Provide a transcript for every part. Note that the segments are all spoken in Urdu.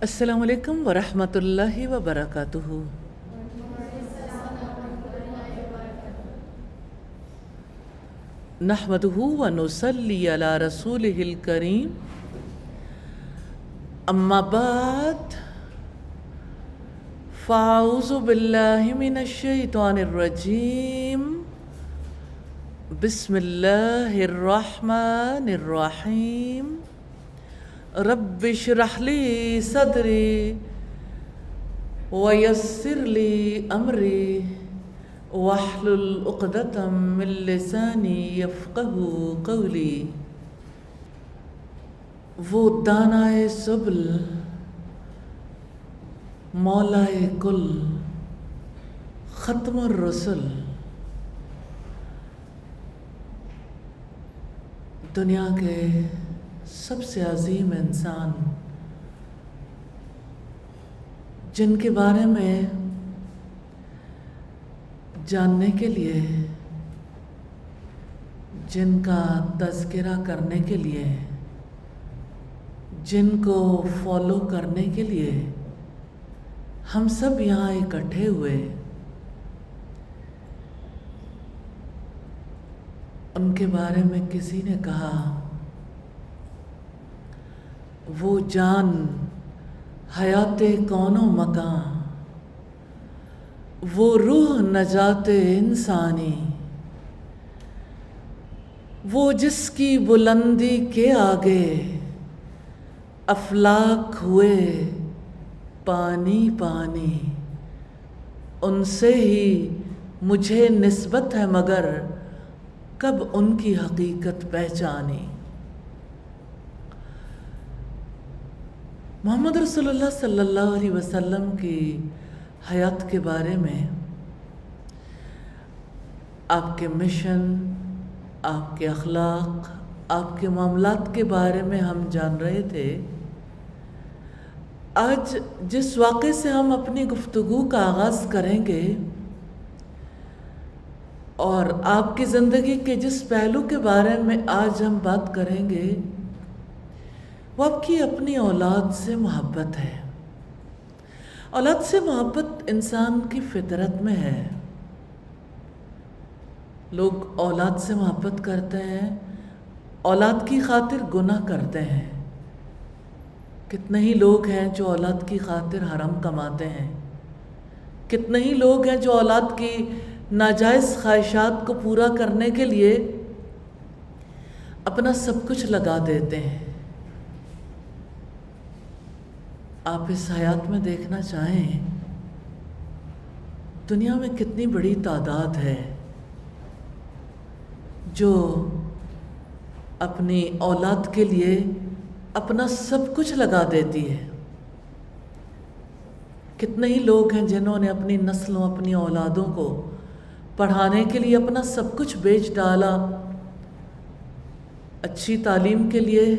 السلام علیکم ورحمۃ اللہ وبرکاتہ۔ نحمدہ ونصلی علی رسولہ الکریم، اما بعد فاعوذ باللہ من الشیطان الرجیم، بسم اللہ الرحمن الرحیم۔ رب اشرح لی صدری ویسر لی امری واحلل عقدۃ من لسانی یفقہوا قولی۔ وہ دانائے سبل، مولائے کل، ختم الرسل، دنیا کے سب سے عظیم انسان، جن کے بارے میں جاننے کے لیے، جن کا تذکرہ کرنے کے لیے، جن کو فالو کرنے کے لیے ہم سب یہاں اکٹھے ہوئے، ان کے بارے میں کسی نے کہا وہ جان حیات کون و مکان، وہ روح نجات انسانی، وہ جس کی بلندی کے آگے افلاک ہوئے پانی پانی، ان سے ہی مجھے نسبت ہے مگر کب ان کی حقیقت پہچانی۔ محمد رسول اللہ صلی اللہ علیہ وسلم کی حیات کے بارے میں، آپ کے مشن، آپ کے اخلاق، آپ کے معاملات کے بارے میں ہم جان رہے تھے۔ آج جس واقعے سے ہم اپنی گفتگو کا آغاز کریں گے اور آپ کی زندگی کے جس پہلو کے بارے میں آج ہم بات کریں گے، وہ آپ کی اپنی اولاد سے محبت ہے۔ اولاد سے محبت انسان کی فطرت میں ہے۔ لوگ اولاد سے محبت کرتے ہیں، اولاد کی خاطر گناہ کرتے ہیں۔ کتنے ہی لوگ ہیں جو اولاد کی خاطر حرام کماتے ہیں، کتنے ہی لوگ ہیں جو اولاد کی ناجائز خواہشات کو پورا کرنے کے لیے اپنا سب کچھ لگا دیتے ہیں۔ آپ اس حیات میں دیکھنا چاہیں، دنیا میں کتنی بڑی تعداد ہے جو اپنی اولاد کے لیے اپنا سب کچھ لگا دیتی ہے۔ کتنے ہی لوگ ہیں جنہوں نے اپنی نسلوں، اپنی اولادوں کو پڑھانے کے لیے اپنا سب کچھ بیچ ڈالا، اچھی تعلیم کے لیے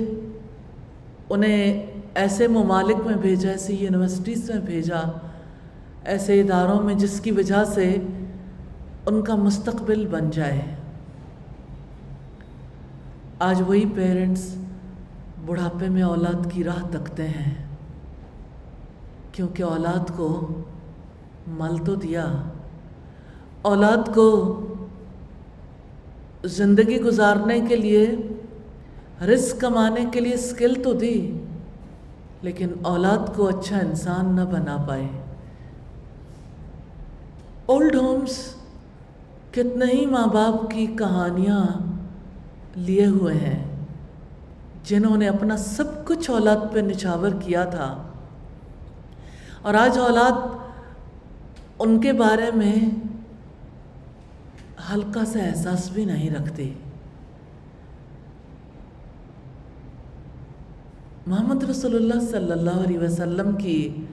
انہیں ایسے ممالک میں بھیجا، ایسی یونیورسٹیز میں بھیجا، ایسے اداروں میں جس کی وجہ سے ان کا مستقبل بن جائے۔ آج وہی پیرنٹس بڑھاپے میں اولاد کی راہ تکتے ہیں، کیونکہ اولاد کو مال تو دیا، اولاد کو زندگی گزارنے کے لیے، رزق کمانے کے لیے اسکل تو دی، لیکن اولاد کو اچھا انسان نہ بنا پائے۔ اولڈ ہومز کتنے ہی ماں باپ کی کہانیاں لیے ہوئے ہیں جنہوں نے اپنا سب کچھ اولاد پہ نچھاور کیا تھا، اور آج اولاد ان کے بارے میں ہلکا سا احساس بھی نہیں رکھتی۔ محمد رسول اللہ صلی اللہ علیہ وسلم کی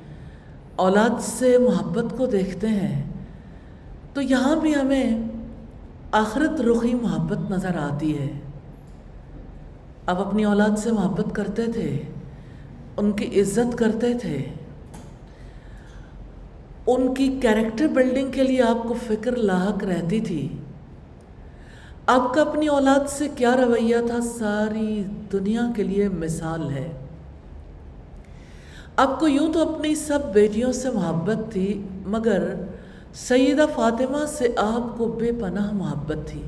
اولاد سے محبت کو دیکھتے ہیں تو یہاں بھی ہمیں آخرت رخی محبت نظر آتی ہے۔ آپ اپنی اولاد سے محبت کرتے تھے، ان کی عزت کرتے تھے، ان کی کیریکٹر بلڈنگ کے لیے آپ کو فکر لاحق رہتی تھی۔ آپ کا اپنی اولاد سے کیا رویہ تھا، ساری دنیا کے لیے مثال ہے۔ آپ کو یوں تو اپنی سب بیٹیوں سے محبت تھی، مگر سیدہ فاطمہ سے آپ کو بے پناہ محبت تھی۔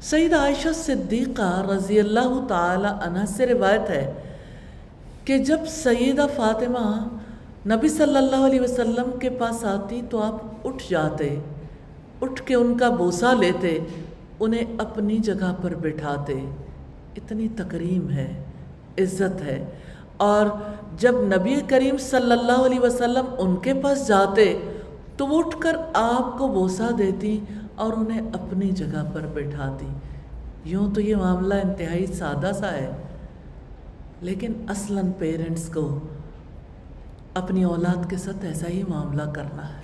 سیدہ عائشہ صدیقہ رضی اللہ تعالی عنہ سے روایت ہے کہ جب سیدہ فاطمہ نبی صلی اللہ علیہ وسلم کے پاس آتی تو آپ اٹھ جاتے، اٹھ کے ان کا بوسہ لیتے، انہیں اپنی جگہ پر بٹھاتے۔ اتنی تکریم ہے، عزت ہے۔ اور جب نبی کریم صلی اللہ علیہ وسلم ان کے پاس جاتے تو وہ اٹھ کر آپ کو بوسہ دیتی اور انہیں اپنی جگہ پر بٹھاتی۔ یوں تو یہ معاملہ انتہائی سادہ سا ہے، لیکن اصلاً پیرنٹس کو اپنی اولاد کے ساتھ ایسا ہی معاملہ کرنا ہے۔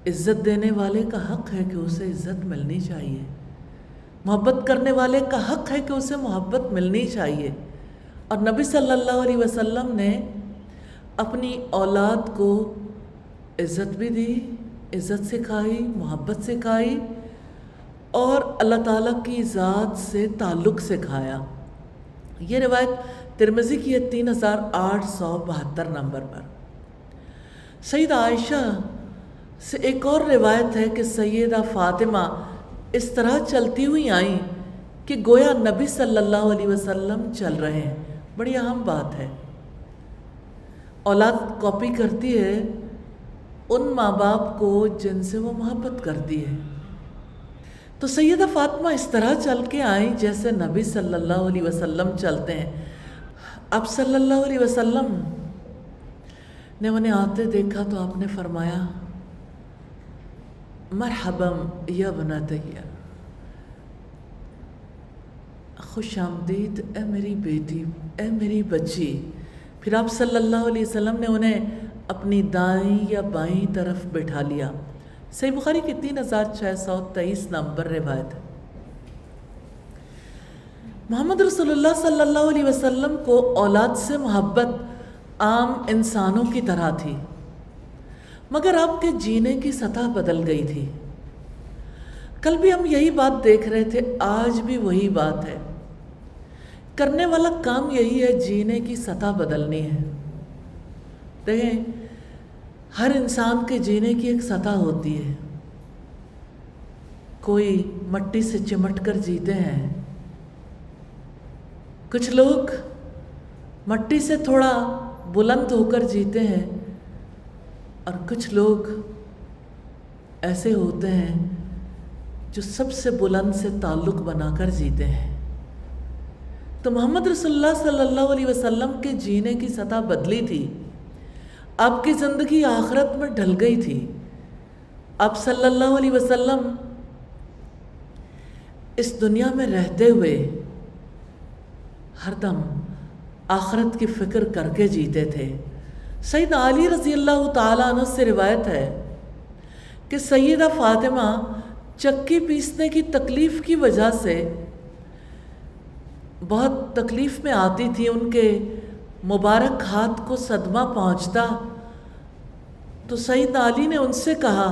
عزت دینے والے کا حق ہے کہ اسے عزت ملنی چاہیے، محبت کرنے والے کا حق ہے کہ اسے محبت ملنی چاہیے۔ اور نبی صلی اللہ علیہ وسلم نے اپنی اولاد کو عزت بھی دی، عزت سکھائی، محبت سکھائی، اور اللہ تعالیٰ کی ذات سے تعلق سکھایا۔ یہ روایت ترمذی کی ہے 3872 نمبر پر۔ سیدہ عائشہ سے ایک اور روایت ہے کہ سیدہ فاطمہ اس طرح چلتی ہوئی آئیں کہ گویا نبی صلی اللہ علیہ وسلم چل رہے ہیں۔ بڑی اہم بات ہے، اولاد کاپی کرتی ہے ان ماں باپ کو جن سے وہ محبت کرتی ہے۔ تو سیدہ فاطمہ اس طرح چل کے آئیں جیسے نبی صلی اللہ علیہ وسلم چلتے ہیں۔ اب صلی اللہ علیہ وسلم نے انہیں آتے دیکھا تو آپ نے فرمایا مرحبا یا بنتی، خوش آمدید اے میری بیٹی، اے میری بچی۔ پھر آپ صلی اللہ علیہ وسلم نے انہیں اپنی دائیں یا بائیں طرف بٹھا لیا۔ صحیح بخاری کی 3623 نمبر روایت ہے۔ محمد رسول اللہ صلی اللہ علیہ وسلم کو اولاد سے محبت عام انسانوں کی طرح تھی، مگر آپ کے جینے کی سطح بدل گئی تھی۔ کل بھی ہم یہی بات دیکھ رہے تھے، آج بھی وہی بات ہے۔ کرنے والا کام یہی ہے، جینے کی سطح بدلنی ہے۔ دیکھیں، ہر انسان کے جینے کی ایک سطح ہوتی ہے۔ کوئی مٹی سے چمٹ کر جیتے ہیں، کچھ لوگ مٹی سے تھوڑا بلند ہو کر جیتے ہیں، اور کچھ لوگ ایسے ہوتے ہیں جو سب سے بلند سے تعلق بنا کر جیتے ہیں۔ تو محمد رسول اللہ صلی اللہ علیہ وسلم کے جینے کی سطح بدلی تھی۔ آپ کی زندگی آخرت میں ڈھل گئی تھی۔ آپ صلی اللہ علیہ وسلم اس دنیا میں رہتے ہوئے ہر دم آخرت کی فکر کر کے جیتے تھے۔ سیدنا علی رضی اللہ تعالیٰ عنہ سے روایت ہے کہ سیدہ فاطمہ چکی پیسنے کی تکلیف کی وجہ سے بہت تکلیف میں آتی تھی، ان کے مبارک ہاتھ کو صدمہ پہنچتا تو سیدنا علی نے ان سے کہا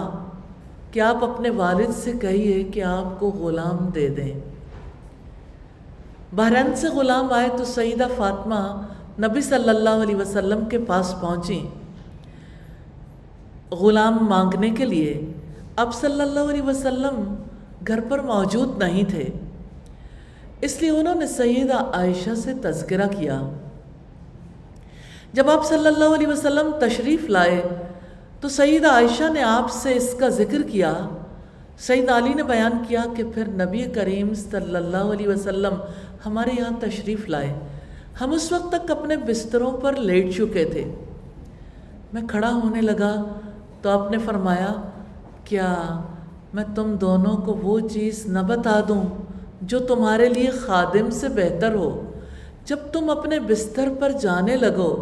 کہ آپ اپنے والد سے کہیے کہ آپ کو غلام دے دیں۔ بحرین سے غلام آئے تو سیدہ فاطمہ نبی صلی اللہ علیہ وسلم کے پاس پہنچیں غلام مانگنے کے لیے۔ اب صلی اللہ علیہ وسلم گھر پر موجود نہیں تھے، اس لیے انہوں نے سیدہ عائشہ سے تذکرہ کیا۔ جب آپ صلی اللہ علیہ وسلم تشریف لائے تو سیدہ عائشہ نے آپ سے اس کا ذکر کیا۔ سیدنا علی نے بیان کیا کہ پھر نبی کریم صلی اللہ علیہ وسلم ہمارے یہاں تشریف لائے۔ ہم اس وقت تک اپنے بستروں پر لیٹ چکے تھے۔ میں کھڑا ہونے لگا تو آپ نے فرمایا کیا میں تم دونوں کو وہ چیز نہ بتا دوں جو تمہارے لیے خادم سے بہتر ہو؟ جب تم اپنے بستر پر جانے لگو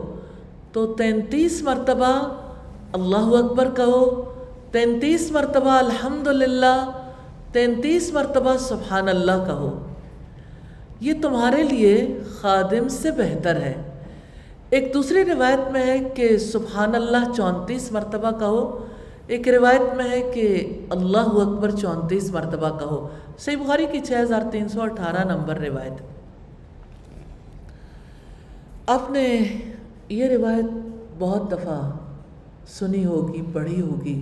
تو 33 مرتبہ اللہ اکبر کہو، 33 مرتبہ الحمدللہ، 33 مرتبہ سبحان اللہ کہو۔ یہ تمہارے لیے خادم سے بہتر ہے۔ ایک دوسری روایت میں ہے کہ سبحان اللہ 34 مرتبہ کہو، ایک روایت میں ہے کہ اللہ اکبر 34 مرتبہ کہو۔ صحیح بخاری کی 6318 نمبر روایت۔ آپ نے یہ روایت بہت دفعہ سنی ہوگی، پڑھی ہوگی،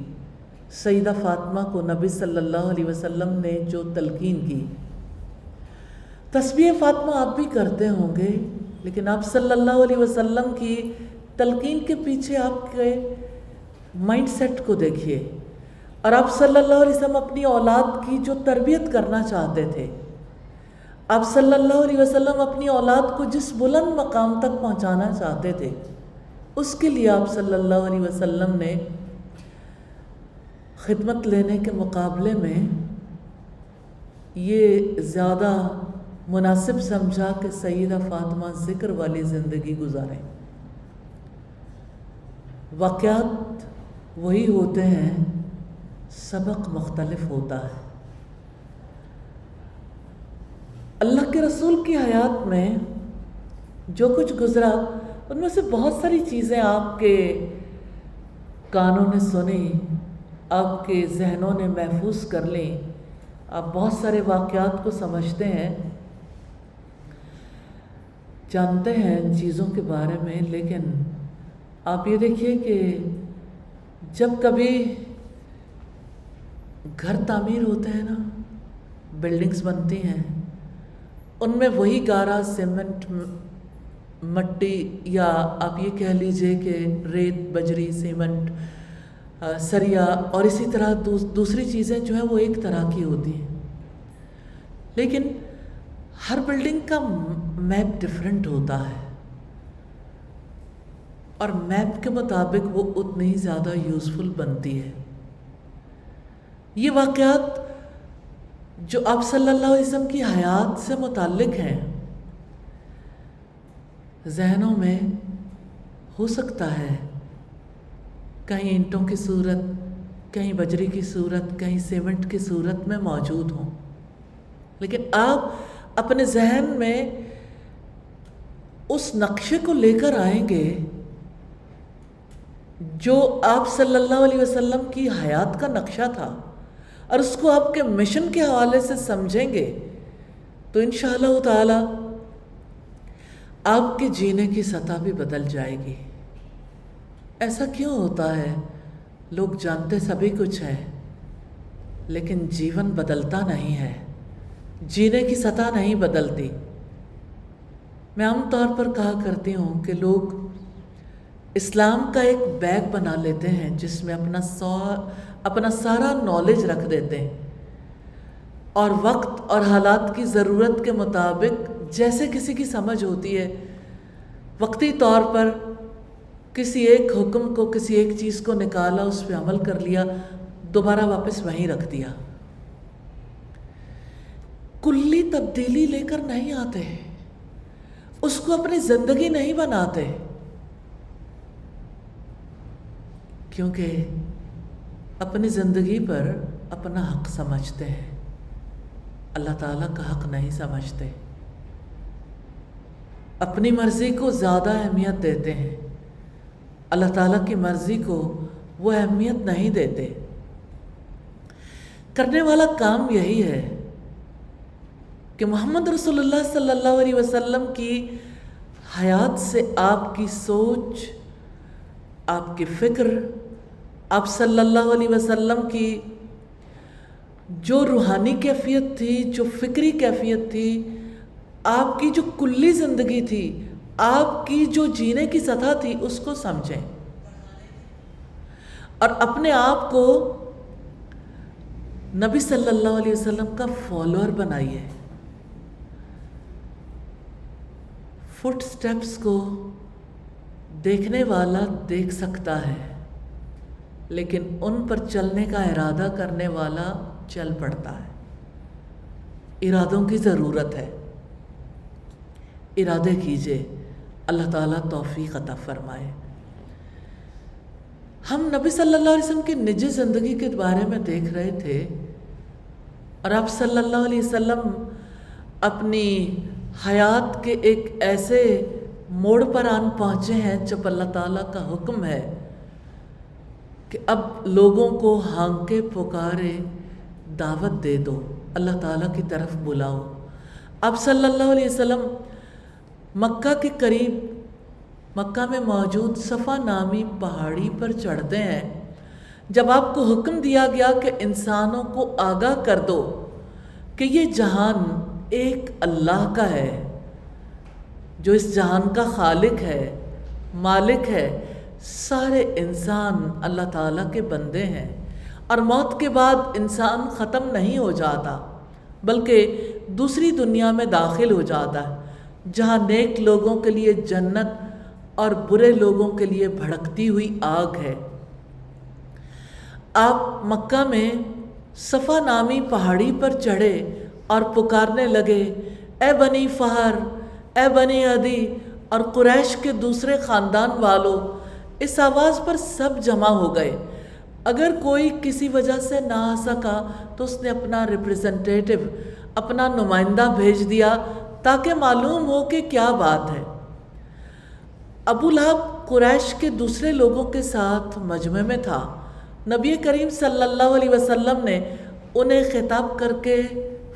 سیدہ فاطمہ کو نبی صلی اللہ علیہ وسلم نے جو تلقین کی۔ تسبیح فاطمہ آپ بھی کرتے ہوں گے، لیکن آپ صلی اللہ علیہ وسلم کی تلقین کے پیچھے آپ کے مائنڈ سیٹ کو دیکھیے، اور آپ صلی اللہ علیہ وسلم اپنی اولاد کی جو تربیت کرنا چاہتے تھے، آپ صلی اللہ علیہ وسلم اپنی اولاد کو جس بلند مقام تک پہنچانا چاہتے تھے، اس کے لیے آپ صلی اللہ علیہ وسلم نے خدمت لینے کے مقابلے میں یہ زیادہ مناسب سمجھا کہ سیدہ فاطمہ ذکر والی زندگی گزاریں۔ واقعات وہی ہوتے ہیں، سبق مختلف ہوتا ہے۔ اللہ کے رسول کی حیات میں جو کچھ گزرا، ان میں سے بہت ساری چیزیں آپ کے کانوں نے سنی، آپ کے ذہنوں نے محفوظ کر لیں، آپ بہت سارے واقعات کو سمجھتے ہیں، جانتے ہیں ان چیزوں کے بارے میں۔ لیکن آپ یہ دیکھیے کہ جب کبھی گھر تعمیر ہوتے ہیں نا، بلڈنگز بنتی ہیں، ان میں وہی گارا، سیمنٹ، مٹی، یا آپ یہ کہہ لیجئے کہ ریت، بجری، سیمنٹ، سریا، اور اسی طرح دوسری چیزیں جو ہیں وہ ایک طرح کی ہوتی ہیں، لیکن ہر بلڈنگ کا میپ ڈیفرنٹ ہوتا ہے، اور میپ کے مطابق وہ اتنی ہی زیادہ یوزفل بنتی ہے۔ یہ واقعات جو آپ صلی اللہ علیہ وسلم کی حیات سے متعلق ہیں، ذہنوں میں ہو سکتا ہے کہیں اینٹوں کی صورت، کہیں بجری کی صورت، کہیں سیمنٹ کی صورت میں موجود ہوں، لیکن آپ اپنے ذہن میں اس نقشے کو لے کر آئیں گے جو آپ صلی اللہ علیہ وسلم کی حیات کا نقشہ تھا، اور اس کو آپ کے مشن کے حوالے سے سمجھیں گے، تو انشاءاللہ تعالی آپ کے جینے کی سطح بھی بدل جائے گی۔ ایسا کیوں ہوتا ہے؟ لوگ جانتے سبھی کچھ ہے، لیکن جیون بدلتا نہیں ہے، جینے کی سطح نہیں بدلتی۔ میں عام طور پر کہا کرتی ہوں کہ لوگ اسلام کا ایک بیگ بنا لیتے ہیں جس میں اپنا سارا نالج رکھ دیتے ہیں، اور وقت اور حالات کی ضرورت کے مطابق جیسے کسی کی سمجھ ہوتی ہے، وقتی طور پر کسی ایک حکم کو، کسی ایک چیز کو نکالا، اس پہ عمل کر لیا، دوبارہ واپس وہیں رکھ دیا۔ کلی تبدیلی لے کر نہیں آتے، اس کو اپنی زندگی نہیں بناتے، کیونکہ اپنی زندگی پر اپنا حق سمجھتے ہیں، اللہ تعالیٰ کا حق نہیں سمجھتے، اپنی مرضی کو زیادہ اہمیت دیتے ہیں، اللہ تعالیٰ کی مرضی کو وہ اہمیت نہیں دیتے۔ کرنے والا کام یہی ہے کہ محمد رسول اللہ صلی اللہ علیہ وسلم کی حیات سے آپ کی سوچ، آپ کی فکر، آپ صلی اللہ علیہ وسلم کی جو روحانی کیفیت تھی، جو فکری کیفیت تھی، آپ کی جو کلی زندگی تھی، آپ کی جو جینے کی سطح تھی، اس کو سمجھیں اور اپنے آپ کو نبی صلی اللہ علیہ وسلم کا فالوور بنائیے۔ فٹ سٹیپس کو دیکھنے والا دیکھ سکتا ہے، لیکن ان پر چلنے کا ارادہ کرنے والا چل پڑتا ہے۔ ارادوں کی ضرورت ہے، ارادے کیجئے، اللہ تعالیٰ توفیق عطا فرمائے۔ ہم نبی صلی اللہ علیہ وسلم کی نجی زندگی کے بارے میں دیکھ رہے تھے، اور آپ صلی اللہ علیہ وسلم اپنی حیات کے ایک ایسے موڑ پر آن پہنچے ہیں جب اللہ تعالیٰ کا حکم ہے کہ اب لوگوں کو ہانکے پکارے دعوت دے دو، اللہ تعالیٰ کی طرف بلاؤ۔ آپ صلی اللہ علیہ وسلم مکہ کے قریب مکہ میں موجود صفا نامی پہاڑی پر چڑھتے ہیں جب آپ کو حکم دیا گیا کہ انسانوں کو آگاہ کر دو کہ یہ جہان ایک اللہ کا ہے، جو اس جہان کا خالق ہے، مالک ہے، سارے انسان اللہ تعالیٰ کے بندے ہیں، اور موت کے بعد انسان ختم نہیں ہو جاتا بلکہ دوسری دنیا میں داخل ہو جاتا ہے جہاں نیک لوگوں کے لیے جنت اور برے لوگوں کے لیے بھڑکتی ہوئی آگ ہے۔ آپ مکہ میں صفا نامی پہاڑی پر چڑھے اور پکارنے لگے، اے بنی فہر، اے بنی عدی اور قریش کے دوسرے خاندان والوں۔ اس آواز پر سب جمع ہو گئے۔ اگر کوئی کسی وجہ سے نہ آ سکا تو اس نے اپنا ریپریزنٹیٹو، اپنا نمائندہ بھیج دیا تاکہ معلوم ہو کہ کیا بات ہے۔ ابو لہب قریش کے دوسرے لوگوں کے ساتھ مجمع میں تھا۔ نبی کریم صلی اللہ علیہ وسلم نے انہیں خطاب کر کے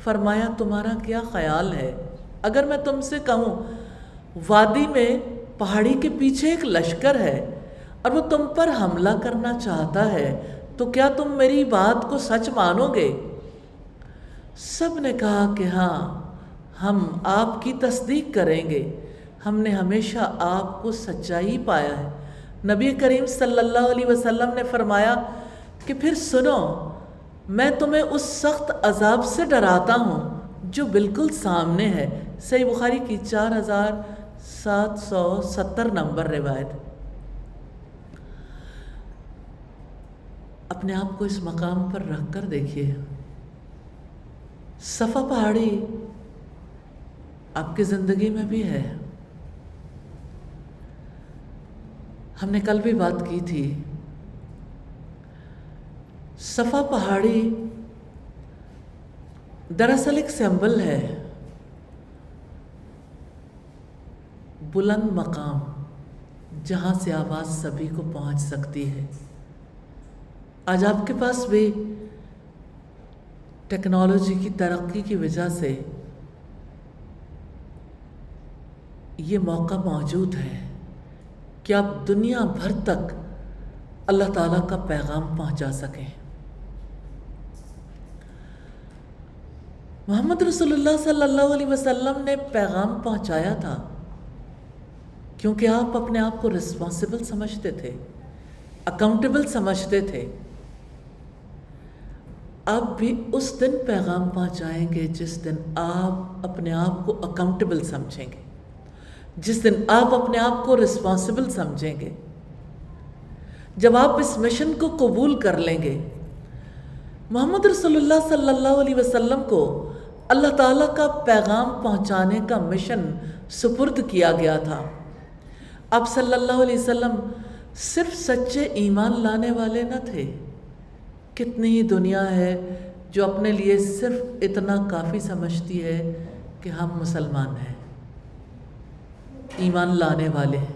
فرمایا، تمہارا کیا خیال ہے اگر میں تم سے کہوں وادی میں پہاڑی کے پیچھے ایک لشکر ہے اور وہ تم پر حملہ کرنا چاہتا ہے تو کیا تم میری بات کو سچ مانو گے؟ سب نے کہا کہ ہاں، ہم آپ کی تصدیق کریں گے، ہم نے ہمیشہ آپ کو سچائی پایا ہے۔ نبی کریم صلی اللہ علیہ وسلم نے فرمایا کہ پھر سنو، میں تمہیں اس سخت عذاب سے ڈراتا ہوں جو بالکل سامنے ہے۔ صحیح بخاری کی 4770 نمبر روایت۔ اپنے آپ کو اس مقام پر رکھ کر دیکھیے، صفا پہاڑی آپ کی زندگی میں بھی ہے۔ ہم نے کل بھی بات کی تھی، صفا پہاڑی دراصل ایک سمبل ہے، بلند مقام جہاں سے آواز سبھی کو پہنچ سکتی ہے۔ آج آپ کے پاس بھی ٹیکنالوجی کی ترقی کی وجہ سے یہ موقع موجود ہے کہ آپ دنیا بھر تک اللہ تعالیٰ کا پیغام پہنچا سکیں۔ محمد رسول اللہ صلی اللہ علیہ وسلم نے پیغام پہنچایا تھا کیونکہ آپ اپنے آپ کو رسپانسبل سمجھتے تھے، اکاؤنٹیبل سمجھتے تھے۔ آپ بھی اس دن پیغام پہنچائیں گے جس دن آپ اپنے آپ کو اکاؤنٹیبل سمجھیں گے، جس دن آپ اپنے آپ کو رسپانسبل سمجھیں گے، جب آپ اس مشن کو قبول کر لیں گے۔ محمد رسول اللہ صلی اللہ علیہ وسلم کو اللہ تعالیٰ کا پیغام پہنچانے کا مشن سپرد کیا گیا تھا۔ آپ صلی اللہ علیہ وسلم صرف سچے ایمان لانے والے نہ تھے۔ کتنی ہی دنیا ہے جو اپنے لیے صرف اتنا کافی سمجھتی ہے کہ ہم مسلمان ہیں، ایمان لانے والے ہیں۔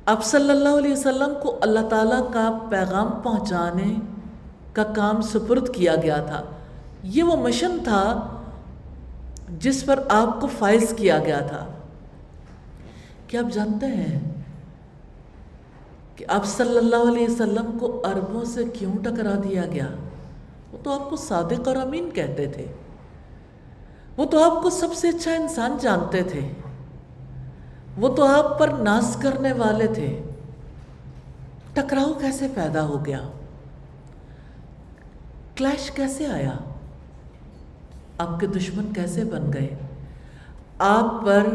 آپ صلی اللہ علیہ وسلم کو اللہ تعالیٰ کا پیغام پہنچانے کا کام سپرد کیا گیا تھا۔ یہ وہ مشن تھا جس پر آپ کو فائز کیا گیا تھا۔ کیا آپ جانتے ہیں کہ آپ صلی اللہ علیہ وسلم کو عربوں سے کیوں ٹکرا دیا گیا؟ وہ تو آپ کو صادق اور امین کہتے تھے، وہ تو آپ کو سب سے اچھا انسان جانتے تھے، وہ تو آپ پر ناز کرنے والے تھے۔ ٹکراؤ کیسے پیدا ہو گیا؟ کلیش کیسے آیا؟ آپ کے دشمن کیسے بن گئے؟ آپ پر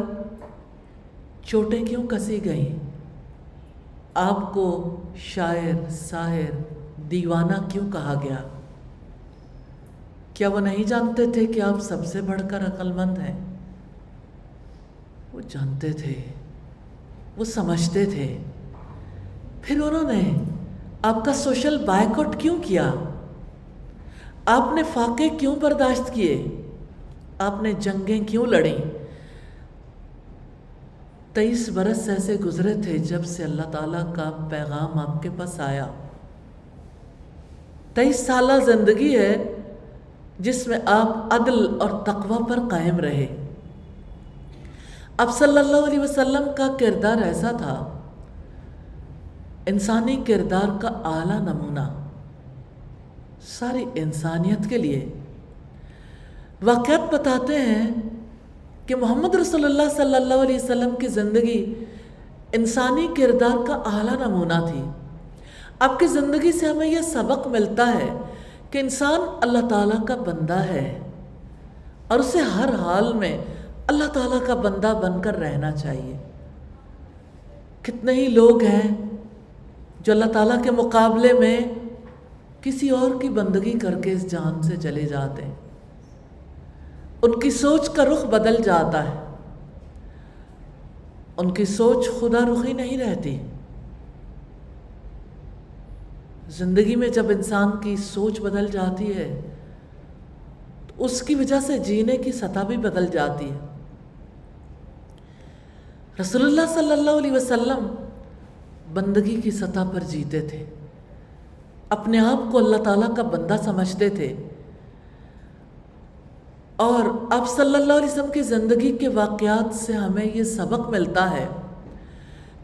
چوٹیں کیوں کسی گئیں؟ آپ کو شاعر، ساحر، دیوانہ کیوں کہا گیا؟ کیا وہ نہیں جانتے تھے کہ آپ سب سے بڑھ کر عقل مند ہیں؟ وہ جانتے تھے، وہ سمجھتے تھے۔ پھر انہوں نے آپ کا سوشل بائیکاٹ کیوں کیا؟ آپ نے فاقے کیوں برداشت کیے؟ آپ نے جنگیں کیوں لڑیں؟ 23 برس ایسے گزرے تھے جب سے اللہ تعالیٰ کا پیغام آپ کے پاس آیا۔ 23 سالہ زندگی ہے جس میں آپ عدل اور تقوی پر قائم رہے۔ اب صلی اللہ علیہ وسلم کا کردار ایسا تھا، انسانی کردار کا اعلیٰ نمونہ، ساری انسانیت کے لیے۔ واقعات بتاتے ہیں کہ محمد رسول اللہ صلی اللہ علیہ وسلم کی زندگی انسانی کردار کا اعلیٰ نمونہ تھی۔ آپ کی زندگی سے ہمیں یہ سبق ملتا ہے کہ انسان اللہ تعالیٰ کا بندہ ہے اور اسے ہر حال میں اللہ تعالیٰ کا بندہ بن کر رہنا چاہیے۔ کتنے ہی لوگ ہیں جو اللہ تعالیٰ کے مقابلے میں کسی اور کی بندگی کر کے اس جہان سے چلے جاتے ہیں، ان کی سوچ کا رخ بدل جاتا ہے، ان کی سوچ خدا رخی نہیں رہتی۔ زندگی میں جب انسان کی سوچ بدل جاتی ہے تو اس کی وجہ سے جینے کی سطح بھی بدل جاتی ہے۔ رسول اللہ صلی اللہ علیہ وسلم بندگی کی سطح پر جیتے تھے، اپنے آپ کو اللہ تعالیٰ کا بندہ سمجھتے تھے، اور اب صلی اللہ علیہ وسلم کی زندگی کے واقعات سے ہمیں یہ سبق ملتا ہے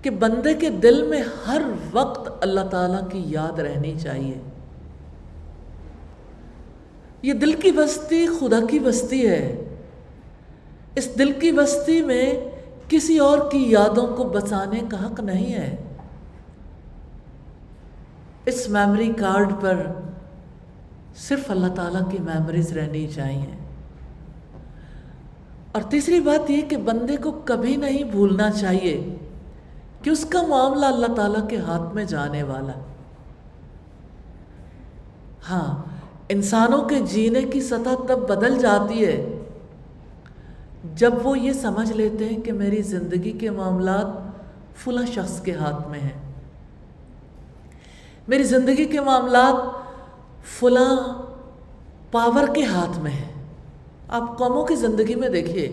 کہ بندے کے دل میں ہر وقت اللہ تعالیٰ کی یاد رہنی چاہیے۔ یہ دل کی بستی خدا کی بستی ہے، اس دل کی بستی میں کسی اور کی یادوں کو بسانے کا حق نہیں ہے۔ اس میموری کارڈ پر صرف اللہ تعالیٰ کی میموریز رہنی چاہیے۔ اور تیسری بات یہ کہ بندے کو کبھی نہیں بھولنا چاہیے کہ اس کا معاملہ اللہ تعالیٰ کے ہاتھ میں جانے والا۔ ہاں، انسانوں کے جینے کی سطح تب بدل جاتی ہے جب وہ یہ سمجھ لیتے ہیں کہ میری زندگی کے معاملات فلاں شخص کے ہاتھ میں ہیں، میری زندگی کے معاملات فلاں پاور کے ہاتھ میں ہیں۔ آپ قوموں کی زندگی میں دیکھیے،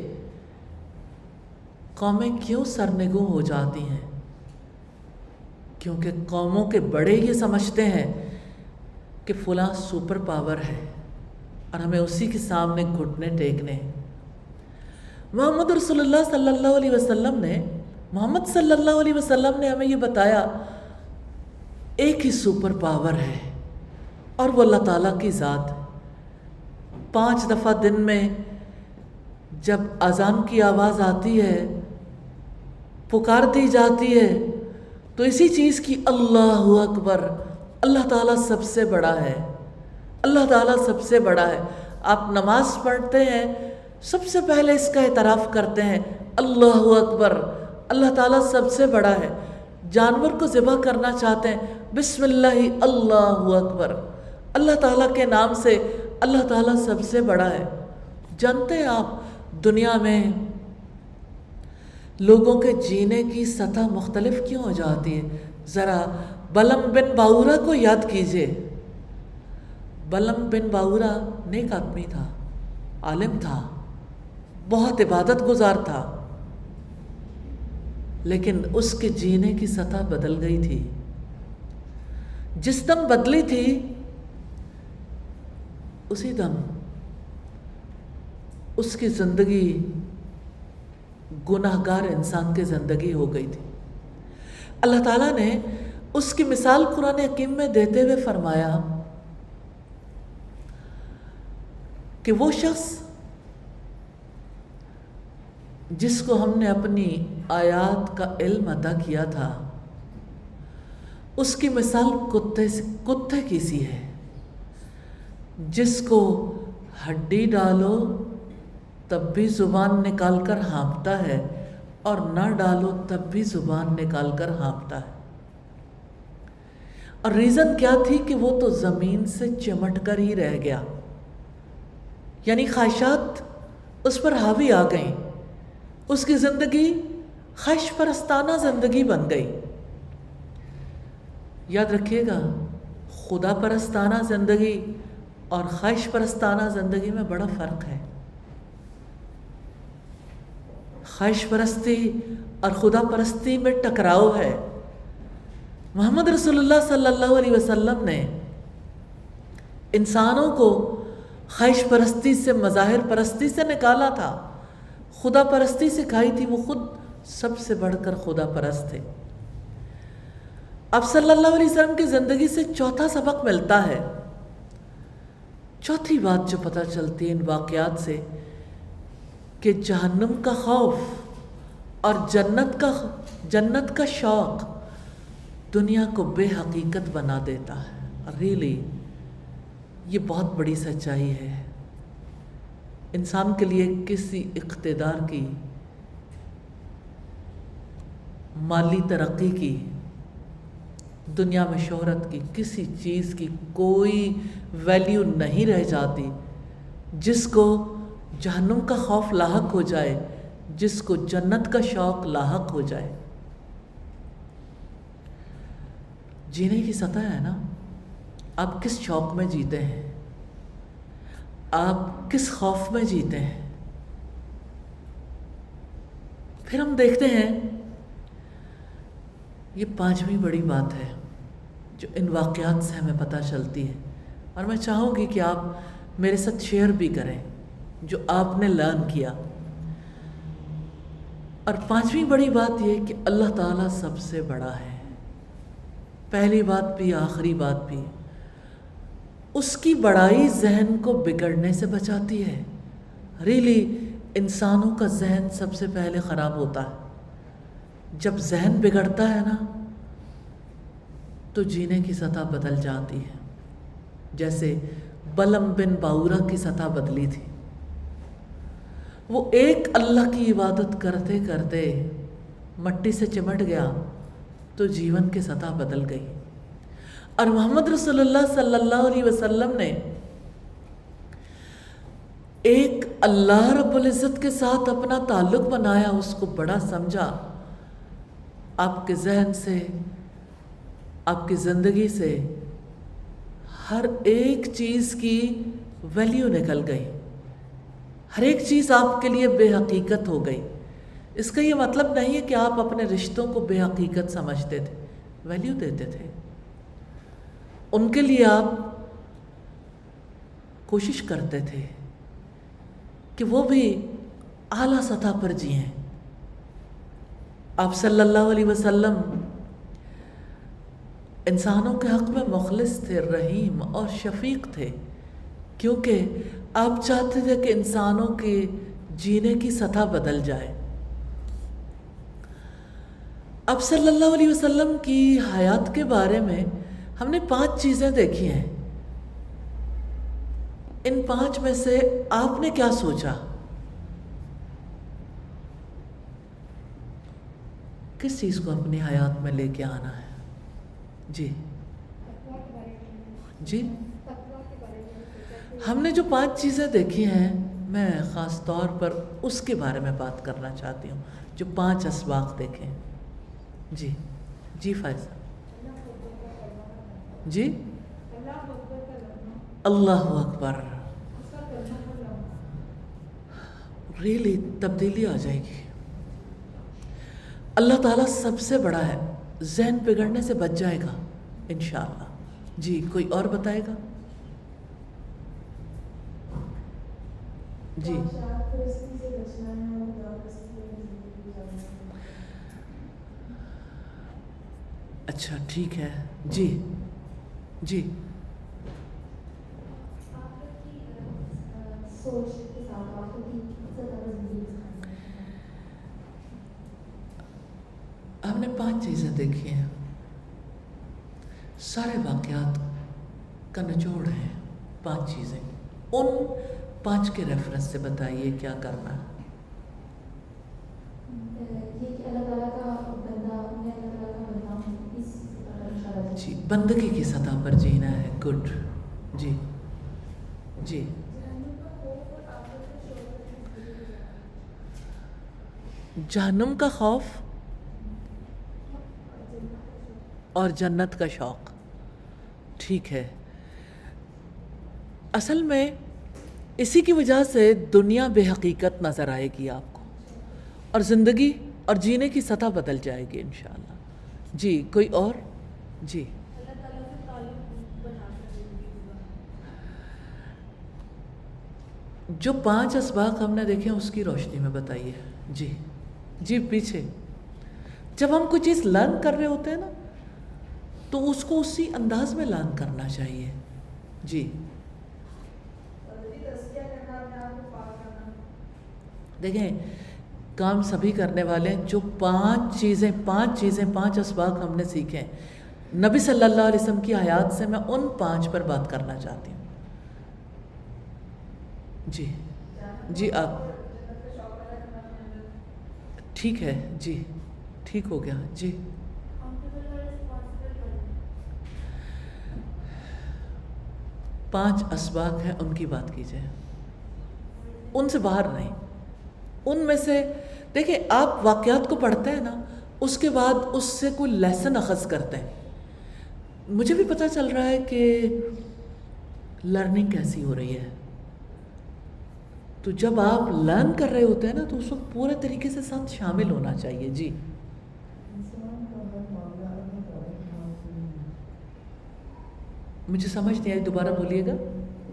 قومیں کیوں سرنگوں ہو جاتی ہیں؟ کیونکہ قوموں کے بڑے یہ سمجھتے ہیں کہ فلاں سپر پاور ہے اور ہمیں اسی کے سامنے گھٹنے ٹیکنے ہیں۔ محمد رسول اللہ صلی اللہ علیہ وسلم نے ہمیں یہ بتایا ایک ہی سپر پاور ہے اور وہ اللہ تعالیٰ کی ذات ہے۔ 5 دفعہ دن میں جب اذان کی آواز آتی ہے، پکار دی جاتی ہے، تو اسی چیز کی اللہ اکبر، اللہ تعالیٰ سب سے بڑا ہے، اللہ تعالیٰ سب سے بڑا ہے۔ آپ نماز پڑھتے ہیں، سب سے پہلے اس کا اعتراف کرتے ہیں اللہ اکبر، اللہ تعالیٰ سب سے بڑا ہے۔ جانور کو ذبح کرنا چاہتے ہیں، بسم اللہ اللہ اکبر، اللہ تعالیٰ کے نام سے، اللہ تعالیٰ سب سے بڑا ہے۔ جانتے ہیں آپ دنیا میں لوگوں کے جینے کی سطح مختلف کیوں ہو جاتی ہے؟ ذرا بلم بن باورا کو یاد کیجئے۔ بلم بن باورا نیک آدمی تھا، عالم تھا، بہت عبادت گزار تھا، لیکن اس کے جینے کی سطح بدل گئی تھی۔ جس دم بدلی تھی اسی دم اس کی زندگی گناہگار انسان کی زندگی ہو گئی تھی۔ اللہ تعالیٰ نے اس کی مثال قرآن حکیم میں دیتے ہوئے فرمایا کہ وہ شخص جس کو ہم نے اپنی آیات کا علم عطا کیا تھا، اس کی مثال کتے کی سی ہے، جس کو ہڈی ڈالو تب بھی زبان نکال کر ہانپتا ہے اور نہ ڈالو تب بھی زبان نکال کر ہانپتا ہے۔ اور ریزن کیا تھی کہ وہ تو زمین سے چمٹ کر ہی رہ گیا، یعنی خواہشات اس پر حاوی آ گئیں، اس کی زندگی خواہش پرستانہ زندگی بن گئی۔ یاد رکھیے گا، خدا پرستانہ زندگی اور خواہش پرستانہ زندگی میں بڑا فرق ہے۔ خواہش پرستی اور خدا پرستی میں ٹکراؤ ہے۔ محمد رسول اللہ صلی اللہ علیہ وسلم نے انسانوں کو خواہش پرستی سے، مظاہر پرستی سے نکالا تھا، خدا پرستی سکھائی تھی، وہ خود سب سے بڑھ کر خدا پرست تھے۔ اب صلی اللہ علیہ وسلم کی زندگی سے چوتھا سبق ملتا ہے، چوتھی بات جو پتہ چلتی ہے ان واقعات سے، کہ جہنم کا خوف اور جنت کا شوق دنیا کو بے حقیقت بنا دیتا ہے۔ ریئلی یہ بہت بڑی سچائی ہے۔ انسان کے لیے کسی اقتدار کی، مالی ترقی کی، دنیا میں شہرت کی، کسی چیز کی کوئی ویلیو نہیں رہ جاتی جس کو جہنم کا خوف لاحق ہو جائے، جس کو جنت کا شوق لاحق ہو جائے۔ جینے کی سطح ہے نا، آپ کس شوق میں جیتے ہیں، آپ کس خوف میں جیتے ہیں۔ پھر ہم دیکھتے ہیں، یہ پانچویں بڑی بات ہے جو ان واقعات سے ہمیں پتہ چلتی ہے، اور میں چاہوں گی کہ آپ میرے ساتھ شیئر بھی کریں جو آپ نے لرن کیا۔ اور پانچویں بڑی بات یہ کہ اللہ تعالیٰ سب سے بڑا ہے، پہلی بات بھی آخری بات بھی۔ اس کی بڑائی ذہن کو بگڑنے سے بچاتی ہے۔ ریئلی انسانوں کا ذہن سب سے پہلے خراب ہوتا ہے۔ جب ذہن بگڑتا ہے نا تو جینے کی سطح بدل جاتی ہے، جیسے بلم بن باورا کی سطح بدلی تھی۔ وہ ایک اللہ کی عبادت کرتے کرتے مٹی سے چمٹ گیا تو جیون کی سطح بدل گئی۔ اور محمد رسول اللہ صلی اللہ علیہ وسلم نے ایک اللہ رب العزت کے ساتھ اپنا تعلق بنایا، اس کو بڑا سمجھا۔ آپ کے ذہن سے، آپ کی زندگی سے ہر ایک چیز کی ویلیو نکل گئی، ہر ایک چیز آپ کے لیے بے حقیقت ہو گئی۔ اس کا یہ مطلب نہیں ہے کہ آپ اپنے رشتوں کو بے حقیقت سمجھتے تھے، ویلیو دیتے تھے ان کے لیے، آپ کوشش کرتے تھے کہ وہ بھی اعلیٰ سطح پر جئیں۔ آپ صلی اللہ علیہ وسلم انسانوں کے حق میں مخلص تھے، رحیم اور شفیق تھے، کیونکہ آپ چاہتے تھے کہ انسانوں کے جینے کی سطح بدل جائے۔ اب صلی اللہ علیہ وسلم کی حیات کے بارے میں ہم نے 5 چیزیں دیکھی ہیں۔ ان 5 میں سے آپ نے کیا سوچا؟ کس چیز کو اپنی حیات میں لے کے آنا ہے؟ جی جی ہم نے جو 5 چیزیں دیکھی ہیں، میں خاص طور پر اس کے بارے میں بات کرنا چاہتی ہوں، جو 5 اسباق دیکھیں۔ جی جی فائز جی اللہ اکبر، ریئلی تبدیلی آ جائے گی۔ اللہ تعالیٰ سب سے بڑا ہے، ذہن بگڑنے سے بچ جائے گا انشاءاللہ۔ جی کوئی اور بتائے گا؟ جی اچھا ٹھیک ہے، جی جی ہم نے 5 چیزیں دیکھی ہیں، سارے واقعات کا نچوڑ ہے 5 چیزیں۔ ان 5 کے ریفرنس سے بتائیے کیا کرنا ہے۔ جی بندگی کی سطح پر جینا ہے، گڈ۔ جی جی جہنم کا خوف اور جنت کا شوق، ٹھیک ہے۔ اصل میں اسی کی وجہ سے دنیا بے حقیقت نظر آئے گی آپ کو، اور زندگی اور جینے کی سطح بدل جائے گی انشاءاللہ۔ جی کوئی اور؟ جی جو 5 اسباق ہم نے دیکھے ہیں اس کی روشنی میں بتائیے. جی جی پیچھے. جب ہم کوئی چیز لرن کر رہے ہوتے ہیں نا تو اس کو اسی انداز میں لرن کرنا چاہیے. جی دیکھیں کام سبھی کرنے والے ہیں. جو 5 اسباق ہم نے سیکھے ہیں نبی صلی اللہ علیہ وسلم کی حیات سے, میں ان 5 پر بات کرنا چاہتی ہوں. جی جی آپ ٹھیک ہے. جی ٹھیک ہو گیا. جی 5 اسباق ہیں ان کی بات کیجیے, ان سے باہر نہیں. ان میں سے دیکھیں آپ واقعات کو پڑھتے ہیں نا, اس کے بعد اس سے کوئی لیسن اخذ کرتے ہیں. مجھے بھی پتہ چل رہا ہے کہ لرننگ کیسی ہو رہی ہے. تو جب آپ لرن کر رہے ہوتے ہیں نا تو اس وقت پورے طریقے سے ساتھ شامل ہونا چاہیے. جی مجھے سمجھ نہیں آئی, دوبارہ بولیے گا.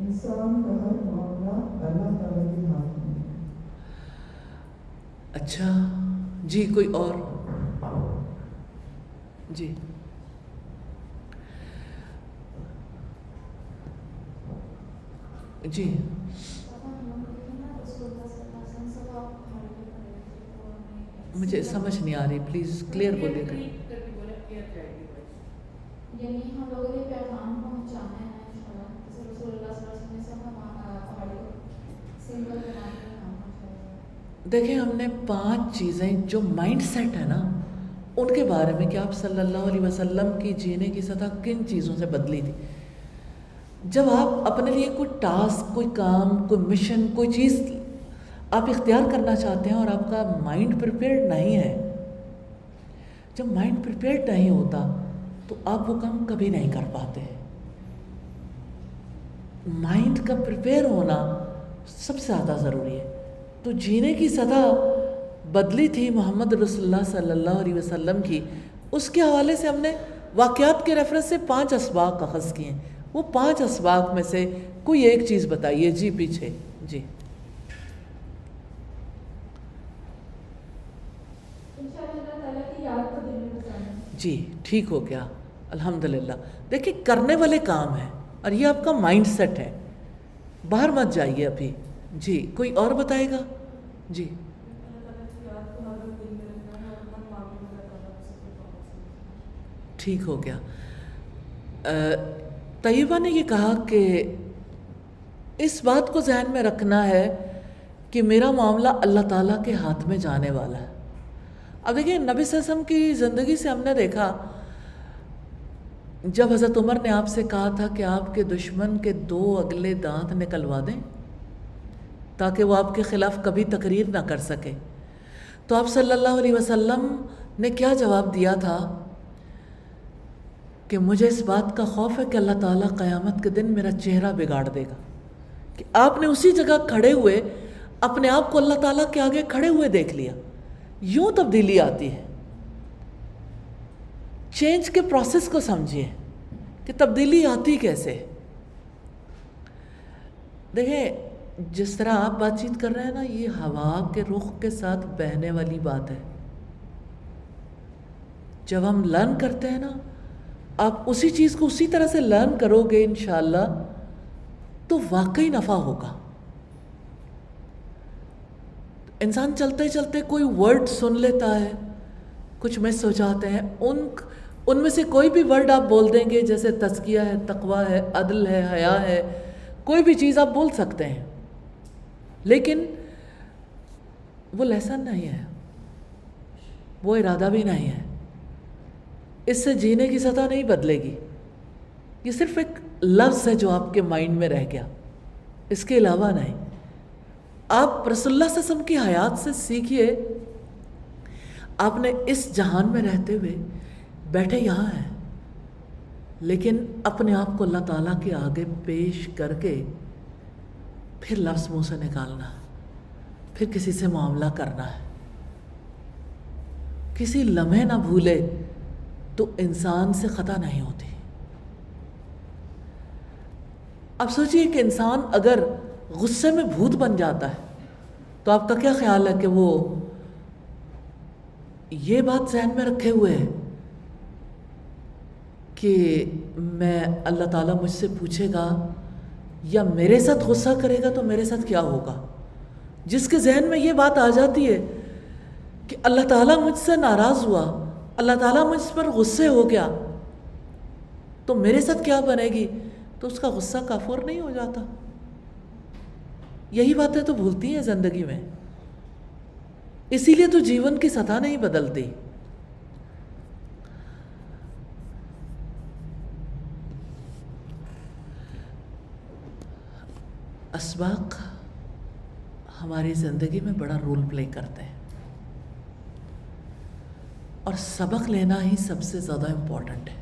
انسان کا ہر معاملہ اللہ تعالیٰ کے ہاتھ میں ہے. اچھا جی کوئی اور. جی جی مجھے سمجھ نہیں آ رہی, پلیز کلیئر بولیے گا. یعنی ہم لوگوں نے پیغام پہنچانا ہے انشاءاللہ, جیسے رسول اللہ صلی اللہ علیہ وسلم نے سب پہاڑی کو سمبل بنا کے کام پہنچایا. دیکھیں ہم نے 5 چیزیں جو مائنڈ سیٹ ہے نا ان کے بارے میں کہ آپ صلی اللہ علیہ وسلم کی جینے کی سطح کن چیزوں سے بدلی تھی. جب آپ اپنے لیے کوئی ٹاسک, کوئی کام, کوئی مشن, کوئی چیز آپ اختیار کرنا چاہتے ہیں اور آپ کا مائنڈ پریپیئرڈ نہیں ہے, جب مائنڈ پریپیئرڈ نہیں ہوتا تو آپ وہ کام کبھی نہیں کر پاتے. مائنڈ کا پریپیئر ہونا سب سے زیادہ ضروری ہے. تو جینے کی سطح بدلی تھی محمد رسول اللہ صلی اللہ علیہ وسلم کی, اس کے حوالے سے ہم نے واقعات کے ریفرنس سے 5 اسباق اخذ کیے ہیں. وہ 5 اسباق میں سے کوئی ایک چیز بتائیے. جی پیچھے. جی جی ٹھیک ہو گیا الحمدللہ. دیکھیں کرنے والے کام ہیں اور یہ آپ کا مائنڈ سیٹ ہے, باہر مت جائیے ابھی. جی کوئی اور بتائے گا. جی ٹھیک ہو گیا. طیبہ نے یہ کہا کہ اس بات کو ذہن میں رکھنا ہے کہ میرا معاملہ اللہ تعالیٰ کے ہاتھ میں جانے والا ہے. اب دیکھیں نبی صلی اللہ علیہ وسلم کی زندگی سے ہم نے دیکھا جب حضرت عمر نے آپ سے کہا تھا کہ آپ کے دشمن کے 2 اگلے دانت نکلوا دیں تاکہ وہ آپ کے خلاف کبھی تقریر نہ کر سکے, تو آپ صلی اللہ علیہ وسلم نے کیا جواب دیا تھا کہ مجھے اس بات کا خوف ہے کہ اللہ تعالیٰ قیامت کے دن میرا چہرہ بگاڑ دے گا. کہ آپ نے اسی جگہ کھڑے ہوئے اپنے آپ کو اللہ تعالیٰ کے آگے کھڑے ہوئے دیکھ لیا. یوں تبدیلی آتی ہے. چینج کے پروسیس کو سمجھیے کہ تبدیلی آتی کیسے. دیکھیں جس طرح آپ بات چیت کر رہے ہیں نا, یہ ہوا کے رخ کے ساتھ بہنے والی بات ہے. جب ہم لرن کرتے ہیں نا, آپ اسی چیز کو اسی طرح سے لرن کرو گے انشاءاللہ تو واقعی نفع ہوگا. انسان چلتے چلتے کوئی ورڈ سن لیتا ہے, کچھ مس ہو جاتے ہیں, ان میں سے کوئی بھی ورڈ آپ بول دیں گے, جیسے تزکیہ ہے, تقویٰ ہے, عدل ہے, حیا ہے, کوئی بھی چیز آپ بول سکتے ہیں, لیکن وہ لیسن نہیں ہے, وہ ارادہ بھی نہیں ہے. اس سے جینے کی سطح نہیں بدلے گی. یہ صرف ایک لفظ ہے جو آپ کے مائنڈ میں رہ گیا, اس کے علاوہ نہیں. آپ رسول اللہ صلی اللہ علیہ وسلم کی حیات سے سیکھیے. آپ نے اس جہان میں رہتے ہوئے بیٹھے یہاں ہیں, لیکن اپنے آپ کو اللہ تعالیٰ کے آگے پیش کر کے پھر لفظ منہ سے نکالنا, پھر کسی سے معاملہ کرنا ہے. کسی لمحے نہ بھولے تو انسان سے خطا نہیں ہوتی. اب سوچئے کہ انسان اگر غصے میں بھوت بن جاتا ہے، تو آپ کا کیا خیال ہے کہ وہ یہ بات ذہن میں رکھے ہوئے ہے کہ میں اللہ تعالیٰ مجھ سے پوچھے گا یا میرے ساتھ غصہ کرے گا تو میرے ساتھ کیا ہوگا؟ جس کے ذہن میں یہ بات آ جاتی ہے کہ اللہ تعالیٰ مجھ سے ناراض ہوا، اللہ تعالیٰ مجھ پر غصے ہو گیا تو میرے ساتھ کیا بنے گی، تو اس کا غصہ کافور نہیں ہو جاتا؟ یہی باتیں تو بھولتی ہیں زندگی میں، اسی لیے تو جیون کی سطح نہیں بدلتی۔ اسباق ہماری زندگی میں بڑا رول پلے کرتے ہیں، اور سبق لینا ہی سب سے زیادہ امپورٹنٹ ہے۔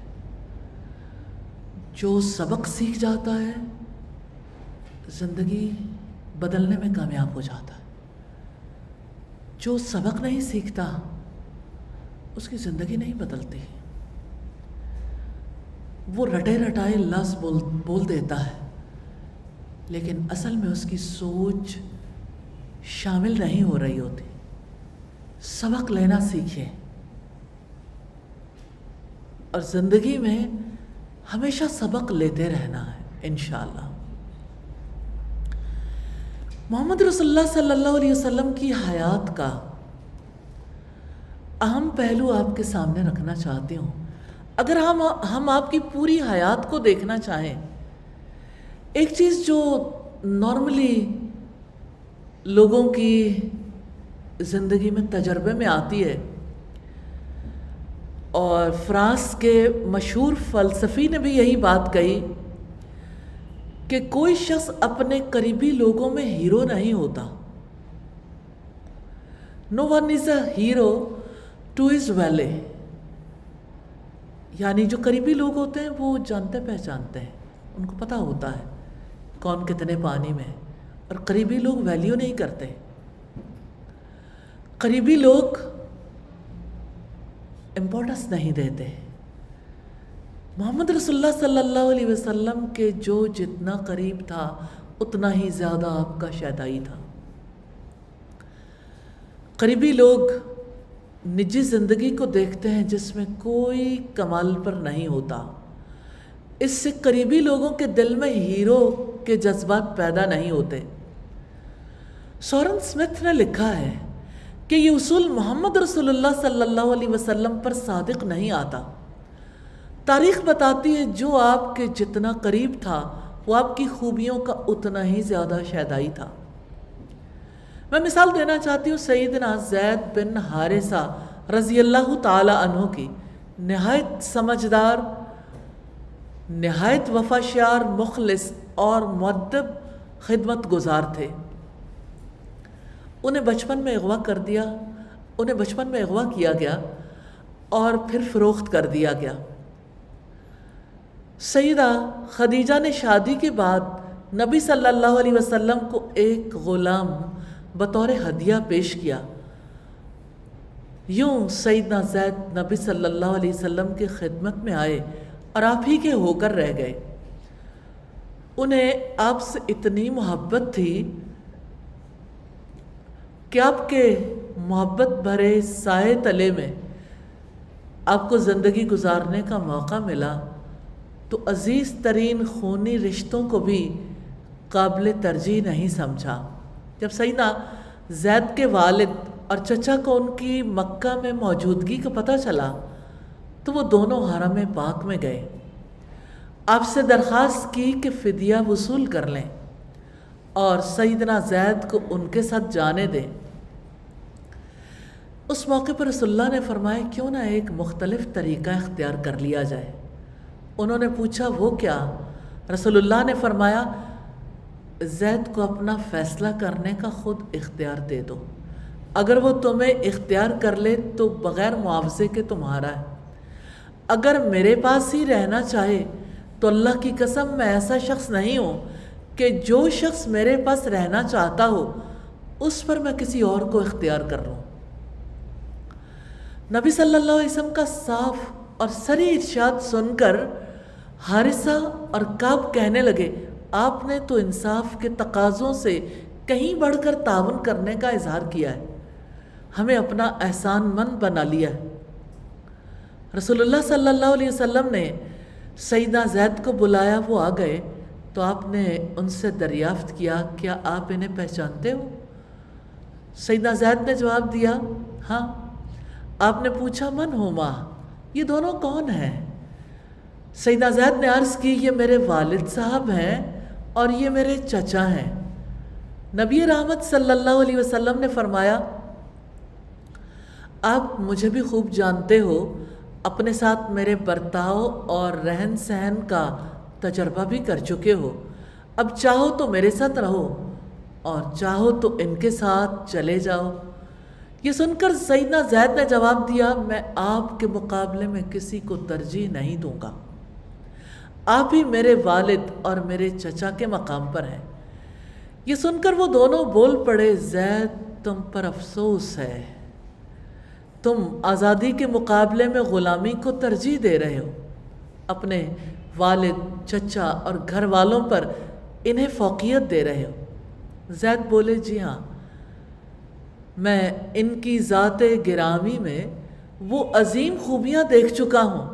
جو سبق سیکھ جاتا ہے زندگی بدلنے میں کامیاب ہو جاتا ہے، جو سبق نہیں سیکھتا اس کی زندگی نہیں بدلتی، وہ رٹے رٹائے لفظ بول دیتا ہے لیکن اصل میں اس کی سوچ شامل نہیں ہو رہی ہوتی۔ سبق لینا سیکھیں، اور زندگی میں ہمیشہ سبق لیتے رہنا ہے انشاءاللہ۔ محمد رسول اللہ صلی اللہ علیہ وسلم کی حیات کا اہم پہلو آپ کے سامنے رکھنا چاہتی ہوں۔ اگر ہم آپ کی پوری حیات کو دیکھنا چاہیں، ایک چیز جو نارملی لوگوں کی زندگی میں تجربے میں آتی ہے، اور فرانس کے مشہور فلسفی نے بھی یہی بات کہی کہ کوئی شخص اپنے قریبی لوگوں میں ہیرو نہیں ہوتا۔ No one is a hero to his valet, یعنی جو قریبی لوگ ہوتے ہیں وہ جانتے پہچانتے ہیں، ان کو پتہ ہوتا ہے کون کتنے پانی میں، اور قریبی لوگ ویلیو نہیں کرتے۔ قریبی لوگ امپورٹنس نہیں دیتے۔ محمد رسول اللہ صلی اللہ علیہ وسلم کے جو جتنا قریب تھا اتنا ہی زیادہ آپ کا شیدائی تھا۔ قریبی لوگ نجی زندگی کو دیکھتے ہیں جس میں کوئی کمال پر نہیں ہوتا، اس سے قریبی لوگوں کے دل میں ہیرو کے جذبات پیدا نہیں ہوتے۔ سورن سمتھ نے لکھا ہے کہ یہ اصول محمد رسول اللہ صلی اللہ علیہ وسلم پر صادق نہیں آتا۔ تاریخ بتاتی ہے جو آپ کے جتنا قریب تھا وہ آپ کی خوبیوں کا اتنا ہی زیادہ شیدائی تھا۔ میں مثال دینا چاہتی ہوں سیدنا زید بن حارثہ رضی اللہ تعالی عنہ کی۔ نہایت سمجھدار، نہایت وفاشار، مخلص اور مؤدب خدمت گزار تھے۔ انہیں بچپن میں اغوا کیا گیا اور پھر فروخت کر دیا گیا۔ سیدہ خدیجہ نے شادی کے بعد نبی صلی اللہ علیہ وسلم کو ایک غلام بطور ہدیہ پیش کیا۔ یوں سیدنا زید نبی صلی اللہ علیہ وسلم کی خدمت میں آئے اور آپ ہی کے ہو کر رہ گئے۔ انہیں آپ سے اتنی محبت تھی کہ آپ کے محبت بھرے سائے تلے میں آپ کو زندگی گزارنے کا موقع ملا تو عزیز ترین خونی رشتوں کو بھی قابل ترجیح نہیں سمجھا۔ جب سیدنا زید کے والد اور چچا کو ان کی مکہ میں موجودگی کا پتہ چلا تو وہ دونوں حرم پاک میں گئے، آپ سے درخواست کی کہ فدیہ وصول کر لیں اور سیدنا زید کو ان کے ساتھ جانے دیں۔ اس موقع پر رسول اللہ نے فرمایا کیوں نہ ایک مختلف طریقہ اختیار کر لیا جائے۔ انہوں نے پوچھا وہ کیا؟ رسول اللہ نے فرمایا زید کو اپنا فیصلہ کرنے کا خود اختیار دے دو، اگر وہ تمہیں اختیار کر لے تو بغیر معاوضے کے تمہارا ہے، اگر میرے پاس ہی رہنا چاہے تو اللہ کی قسم میں ایسا شخص نہیں ہوں کہ جو شخص میرے پاس رہنا چاہتا ہو اس پر میں کسی اور کو اختیار کر لوں۔ نبی صلی اللہ علیہ وسلم کا صاف اور صریح ارشاد سن کر حارثہ اور کعب کہنے لگے آپ نے تو انصاف کے تقاضوں سے کہیں بڑھ کر تعاون کرنے کا اظہار کیا ہے، ہمیں اپنا احسان مند بنا لیا ہے۔ رسول اللہ صلی اللہ علیہ وسلم نے سیدنا زید کو بلایا، وہ آ گئے تو آپ نے ان سے دریافت کیا، کیا آپ انہیں پہچانتے ہو؟ سیدنا زید نے جواب دیا، ہاں۔ آپ نے پوچھا، من ہما، یہ دونوں کون ہیں؟ سیدنا زید نے عرض کی، یہ میرے والد صاحب ہیں اور یہ میرے چچا ہیں۔ نبی رحمت صلی اللہ علیہ وسلم نے فرمایا، آپ مجھے بھی خوب جانتے ہو، اپنے ساتھ میرے برتاؤ اور رہن سہن کا تجربہ بھی کر چکے ہو، اب چاہو تو میرے ساتھ رہو اور چاہو تو ان کے ساتھ چلے جاؤ۔ یہ سن کر سیدنا زید نے جواب دیا، میں آپ کے مقابلے میں کسی کو ترجیح نہیں دوں گا، آپ ہی میرے والد اور میرے چچا کے مقام پر ہیں۔ یہ سن کر وہ دونوں بول پڑے، زید تم پر افسوس ہے، تم آزادی کے مقابلے میں غلامی کو ترجیح دے رہے ہو، اپنے والد، چچا اور گھر والوں پر انہیں فوقیت دے رہے ہو۔ زید بولے، جی ہاں، میں ان کی ذات گرامی میں وہ عظیم خوبیاں دیکھ چکا ہوں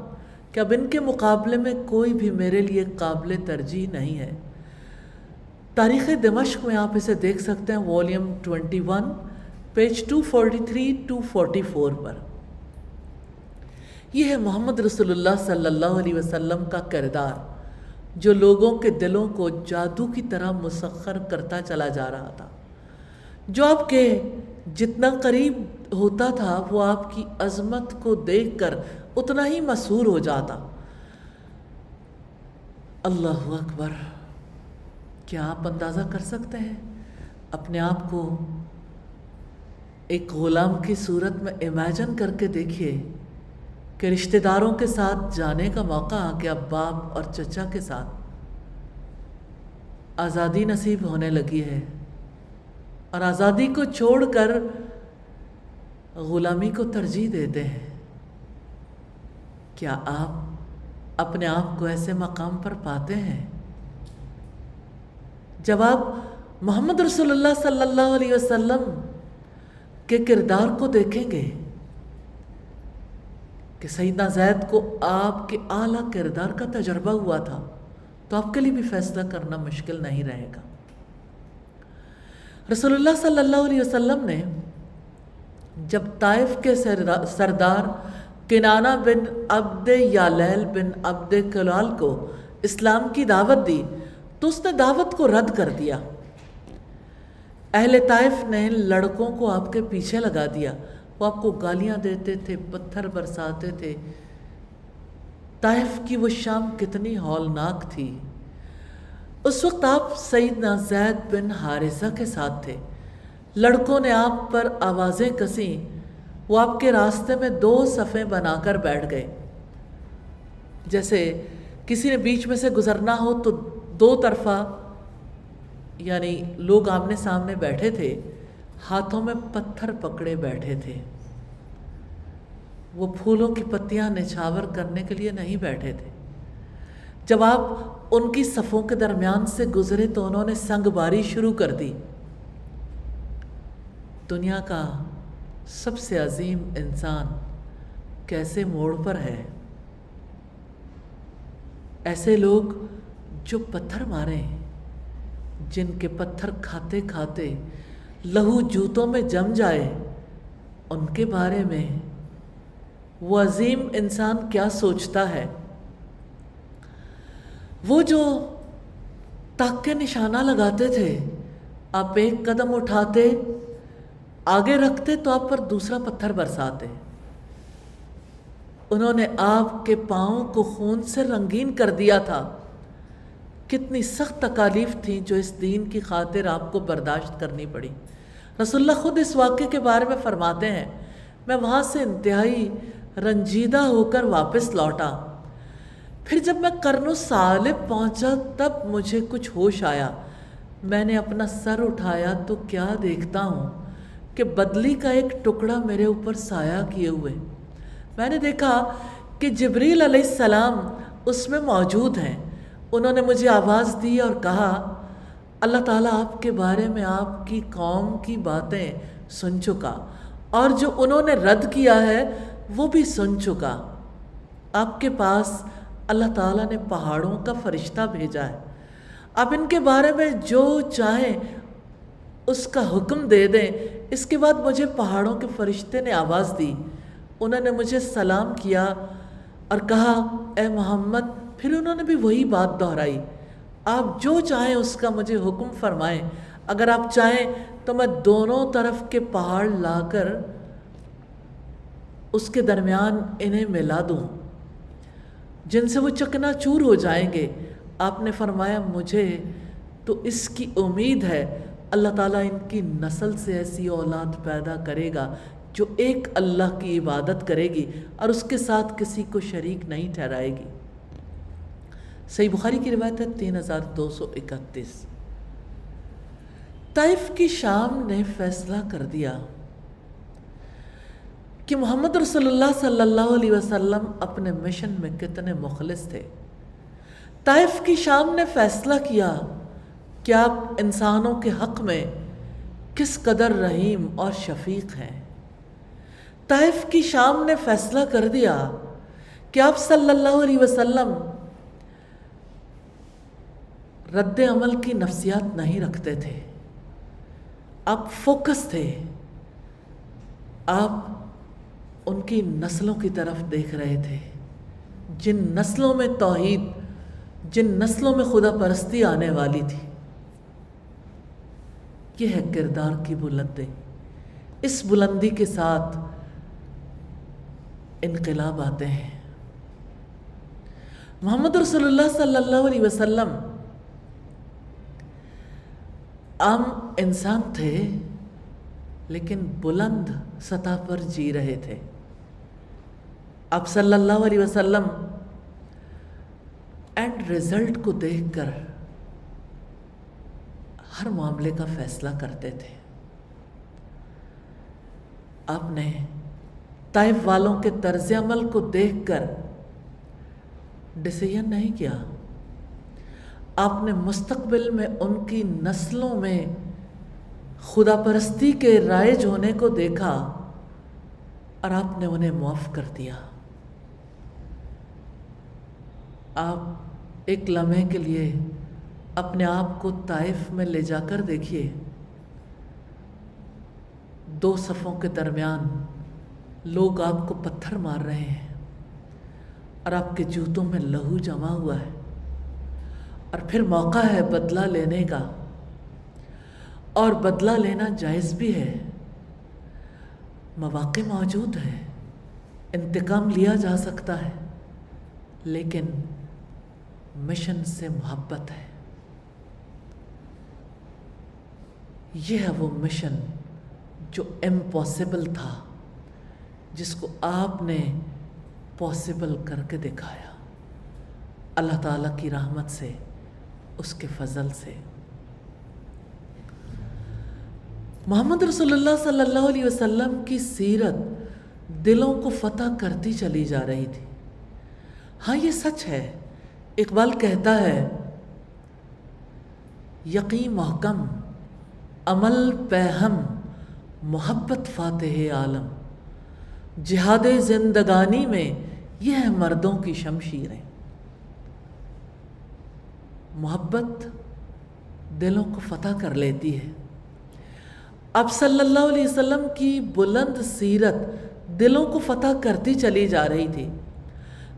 کہ اب ان کے مقابلے میں کوئی بھی میرے لیے قابل ترجیح نہیں ہے۔ تاریخ دمشق میں آپ اسے دیکھ سکتے ہیں، والیوم 21 پیج 243-244 پر۔ یہ ہے محمد رسول اللہ صلی اللہ علیہ وسلم کا کردار، جو لوگوں کے دلوں کو جادو کی طرح مسخر کرتا چلا جا رہا تھا۔ جو آپ کے جتنا قریب ہوتا تھا وہ آپ کی عظمت کو دیکھ کر اتنا ہی مسحور ہو جاتا۔ اللہ اکبر! کیا آپ اندازہ کر سکتے ہیں؟ اپنے آپ کو ایک غلام کی صورت میں امیجن کر کے دیکھیے کہ رشتہ داروں کے ساتھ جانے کا موقع آ گیا، باپ اور چچا کے ساتھ آزادی نصیب ہونے لگی ہے، اور آزادی کو چھوڑ کر غلامی کو ترجیح دیتے ہیں۔ کیا آپ اپنے آپ کو ایسے مقام پر پاتے ہیں؟ جب آپ محمد رسول اللہ صلی اللہ علیہ وسلم کے کردار کو دیکھیں گے کہ سیدنا زید کو آپ کے اعلیٰ کردار کا تجربہ ہوا تھا، تو آپ کے لیے بھی فیصلہ کرنا مشکل نہیں رہے گا۔ رسول اللہ صلی اللہ علیہ وسلم نے جب طائف کے سردار کنانہ بن عبد یالیل بن عبد کلال کو اسلام کی دعوت دی تو اس نے دعوت کو رد کر دیا۔ اہل طائف نے لڑکوں کو آپ کے پیچھے لگا دیا، وہ آپ کو گالیاں دیتے تھے، پتھر برساتے تھے۔ طائف کی وہ شام کتنی ہولناک تھی۔ اس وقت آپ سیدنا زید بن حارثہ کے ساتھ تھے، لڑکوں نے آپ پر آوازیں کسیں، وہ آپ کے راستے میں 2 صفیں بنا کر بیٹھ گئے۔ جیسے کسی نے بیچ میں سے گزرنا ہو تو 2 طرفہ، یعنی لوگ آمنے سامنے بیٹھے تھے، ہاتھوں میں پتھر پکڑے بیٹھے تھے۔ وہ پھولوں کی پتیاں نچھاور کرنے کے لیے نہیں بیٹھے تھے۔ جب آپ ان کی صفوں کے درمیان سے گزرے تو انہوں نے سنگ باری شروع کر دی۔ دنیا کا سب سے عظیم انسان کیسے موڑ پر ہے؟ ایسے لوگ جو پتھر ماریں، جن کے پتھر کھاتے کھاتے لہو جوتوں میں جم جائے، ان کے بارے میں وہ عظیم انسان کیا سوچتا ہے؟ وہ جو تاک کے نشانہ لگاتے تھے، آپ ایک قدم اٹھاتے، آگے رکھتے تو آپ پر دوسرا پتھر برساتے۔ انہوں نے آپ کے پاؤں کو خون سے رنگین کر دیا تھا۔ کتنی سخت تکالیف تھیں جو اس دین کی خاطر آپ کو برداشت کرنی پڑی۔ رسول اللہ خود اس واقعے کے بارے میں فرماتے ہیں، میں وہاں سے انتہائی رنجیدہ ہو کر واپس لوٹا، پھر جب میں قرن الثالب پہنچا تب مجھے کچھ ہوش آیا۔ میں نے اپنا سر اٹھایا تو کیا دیکھتا ہوں کہ بدلی کا ایک ٹکڑا میرے اوپر سایہ کیے ہوئے۔ میں نے دیکھا کہ جبریل علیہ السلام اس میں موجود ہیں انہوں نے مجھے آواز دی اور کہا اللہ تعالیٰ آپ کے بارے میں آپ کی قوم کی باتیں سن چکا اور جو انہوں نے رد کیا ہے وہ بھی سن چکا. آپ کے پاس اللہ تعالیٰ نے پہاڑوں کا فرشتہ بھیجا ہے. آپ ان کے بارے میں جو چاہیں اس کا حکم دے دیں. اس کے بعد مجھے پہاڑوں کے فرشتے نے آواز دی. انہوں نے مجھے سلام کیا اور کہا اے محمد. پھر انہوں نے بھی وہی بات دہرائی. آپ جو چاہیں اس کا مجھے حکم فرمائیں. اگر آپ چاہیں تو میں دونوں طرف کے پہاڑ لا کر اس کے درمیان انہیں ملا دوں جن سے وہ چکنا چور ہو جائیں گے. آپ نے فرمایا مجھے تو اس کی امید ہے اللہ تعالیٰ ان کی نسل سے ایسی اولاد پیدا کرے گا جو ایک اللہ کی عبادت کرے گی اور اس کے ساتھ کسی کو شریک نہیں ٹھہرائے گی. صحیح بخاری کی روایت ہے 3231. طائف کی شام نے فیصلہ کر دیا کہ محمد رسول اللہ صلی اللہ علیہ وسلم اپنے مشن میں کتنے مخلص تھے. طائف کی شام نے فیصلہ کیا کہ آپ انسانوں کے حق میں کس قدر رحیم اور شفیق ہیں. طائف کی شام نے فیصلہ کر دیا کہ آپ صلی اللہ علیہ وسلم رد عمل کی نفسیات نہیں رکھتے تھے. آپ فوکس تھے. آپ ان کی نسلوں کی طرف دیکھ رہے تھے جن نسلوں میں توحید، جن نسلوں میں خدا پرستی آنے والی تھی. یہ ہے کردار کی بلندی. اس بلندی کے ساتھ انقلاب آتے ہیں. محمد رسول اللہ صلی اللہ علیہ وسلم عام انسان تھے لیکن بلند سطح پر جی رہے تھے. آپ صلی اللہ علیہ وسلم اینڈ رزلٹ کو دیکھ کر ہر معاملے کا فیصلہ کرتے تھے. آپ نے طائف والوں کے طرز عمل کو دیکھ کر ڈیسیژن نہیں کیا. آپ نے مستقبل میں ان کی نسلوں میں خدا پرستی کے رائج ہونے کو دیکھا اور آپ نے انہیں معاف کر دیا. آپ ایک لمحے کے لیے اپنے آپ کو طائف میں لے جا کر دیکھیے. 2 صفوں کے درمیان لوگ آپ کو پتھر مار رہے ہیں اور آپ کے جوتوں میں لہو جمع ہوا ہے. اور پھر موقع ہے بدلہ لینے کا، اور بدلہ لینا جائز بھی ہے. مواقع موجود ہے، انتقام لیا جا سکتا ہے، لیکن مشن سے محبت ہے. یہ ہے وہ مشن جو امپاسبل تھا، جس کو آپ نے پاسبل کر کے دکھایا اللہ تعالیٰ کی رحمت سے، اس کے فضل سے. محمد رسول اللہ صلی اللہ علیہ وسلم کی سیرت دلوں کو فتح کرتی چلی جا رہی تھی. ہاں یہ سچ ہے. اقبال کہتا ہے یقین محکم عمل پہم محبت فاتح عالم. جہاد زندگانی میں یہ ہے مردوں کی شمشیریں. محبت دلوں کو فتح کر لیتی ہے. اب صلی اللہ علیہ وسلم کی بلند سیرت دلوں کو فتح کرتی چلی جا رہی تھی.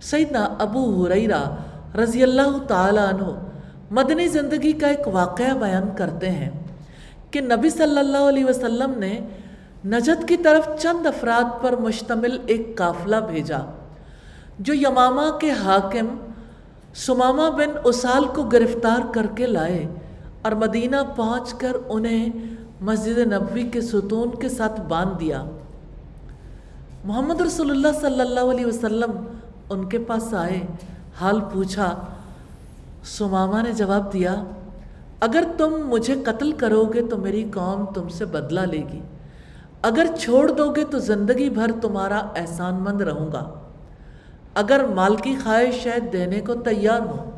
سیدنا ابو ہریرہ رضی اللہ تعالیٰ عنہ مدنی زندگی کا ایک واقعہ بیان کرتے ہیں کہ نبی صلی اللہ علیہ وسلم نے نجد کی طرف چند افراد پر مشتمل ایک قافلہ بھیجا جو یمامہ کے حاکم سمامہ بن اسال کو گرفتار کر کے لائے اور مدینہ پہنچ کر انہیں مسجد نبوی کے ستون کے ساتھ باندھ دیا. محمد رسول اللہ صلی اللہ علیہ وسلم ان کے پاس آئے، حال پوچھا. سمامہ نے جواب دیا اگر تم مجھے قتل کرو گے تو میری قوم تم سے بدلہ لے گی، اگر چھوڑ دو گے تو زندگی بھر تمہارا احسان مند رہوں گا، اگر مال کی خواہش ہے دینے کو تیار ہوں.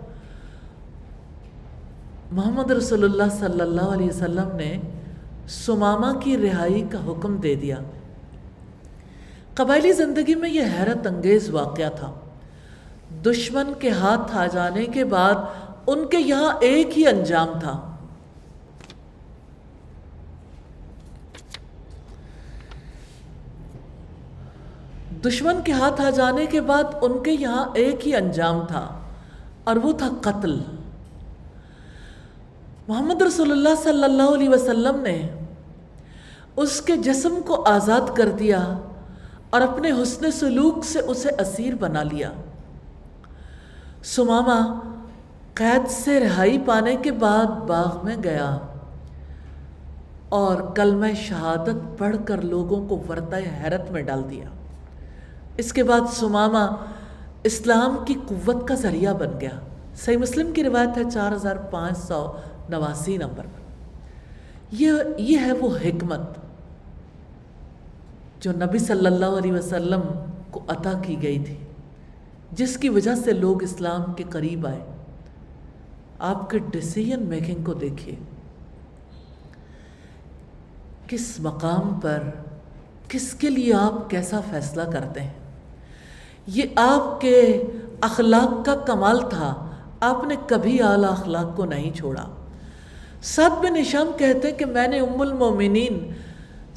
محمد رسول اللہ صلی اللہ علیہ وسلم نے سمامہ کی رہائی کا حکم دے دیا۔ قبائلی زندگی میں یہ حیرت انگیز واقعہ تھا۔ دشمن کے ہاتھ آ جانے کے بعد ان کے یہاں ایک ہی انجام تھا، دشمن کے ہاتھ آ جانے کے بعد ان کے یہاں ایک ہی انجام تھا، اور وہ تھا قتل۔ محمد رسول اللہ صلی اللہ علیہ وسلم نے اس کے جسم کو آزاد کر دیا اور اپنے حسن سلوک سے اسے اسیر بنا لیا۔ سمامہ قید سے رہائی پانے کے بعد باغ میں گیا اور کلمہ شہادت پڑھ کر لوگوں کو ورطہ حیرت میں ڈال دیا۔ اس کے بعد سمامہ اسلام کی قوت کا ذریعہ بن گیا۔ صحیح مسلم کی روایت ہے 4589 نمبر پر۔ یہ ہے وہ حکمت جو نبی صلی اللہ علیہ وسلم کو عطا کی گئی تھی، جس کی وجہ سے لوگ اسلام کے قریب آئے۔ آپ کے ڈیسیژن میکنگ کو دیکھیے، کس مقام پر کس کے لیے آپ کیسا فیصلہ کرتے ہیں۔ یہ آپ کے اخلاق کا کمال تھا، آپ نے کبھی اعلیٰ اخلاق کو نہیں چھوڑا۔ سعد بن ہشام کہتے ہیں کہ میں نے ام المومنین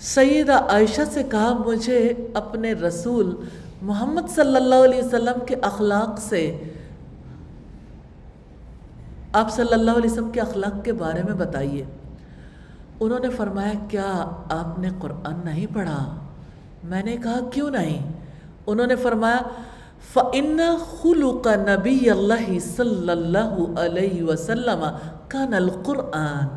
سیدہ عائشہ سے کہا، مجھے اپنے رسول محمد صلی اللہ علیہ وسلم کے اخلاق سے، آپ صلی اللہ علیہ وسلم کے اخلاق کے بارے میں بتائیے۔ انہوں نے فرمایا، کیا آپ نے قرآن نہیں پڑھا؟ میں نے کہا، کیوں نہیں؟ انہوں نے فرمایا، فَإِنَّ خُلُقَ نَبِيَّ اللَّهِ صلی اللہ علیہ وسلم کان القرآن۔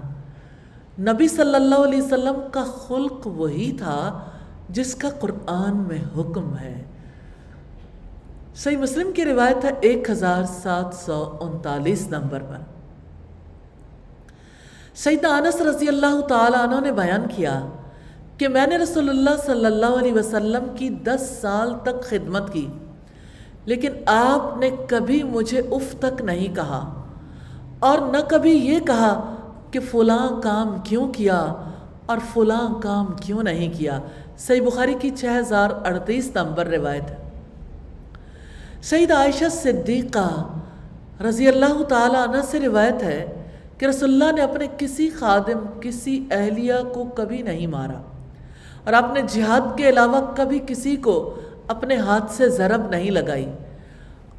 نبی صلی اللہ علیہ وسلم کا خلق وہی تھا جس کا قرآن میں حکم ہے۔ صحیح مسلم کی روایت ہے 1739 نمبر پر۔ سیدنا انس رضی اللہ تعالیٰ عنہ نے بیان کیا کہ میں نے رسول اللہ صلی اللہ علیہ وسلم کی 10 سال تک خدمت کی، لیکن آپ نے کبھی مجھے اف تک نہیں کہا، اور نہ کبھی یہ کہا کہ فلاں کام کیوں کیا اور فلاں کام کیوں نہیں کیا۔ صحیح بخاری کی 6038 نمبر روایت ہے۔ سیدہ عائشہ صدیقہ رضی اللہ تعالیٰ عنہ سے روایت ہے کہ رسول اللہ نے اپنے کسی خادم، کسی اہلیہ کو کبھی نہیں مارا، اور آپ نے جہاد کے علاوہ کبھی کسی کو اپنے ہاتھ سے ضرب نہیں لگائی،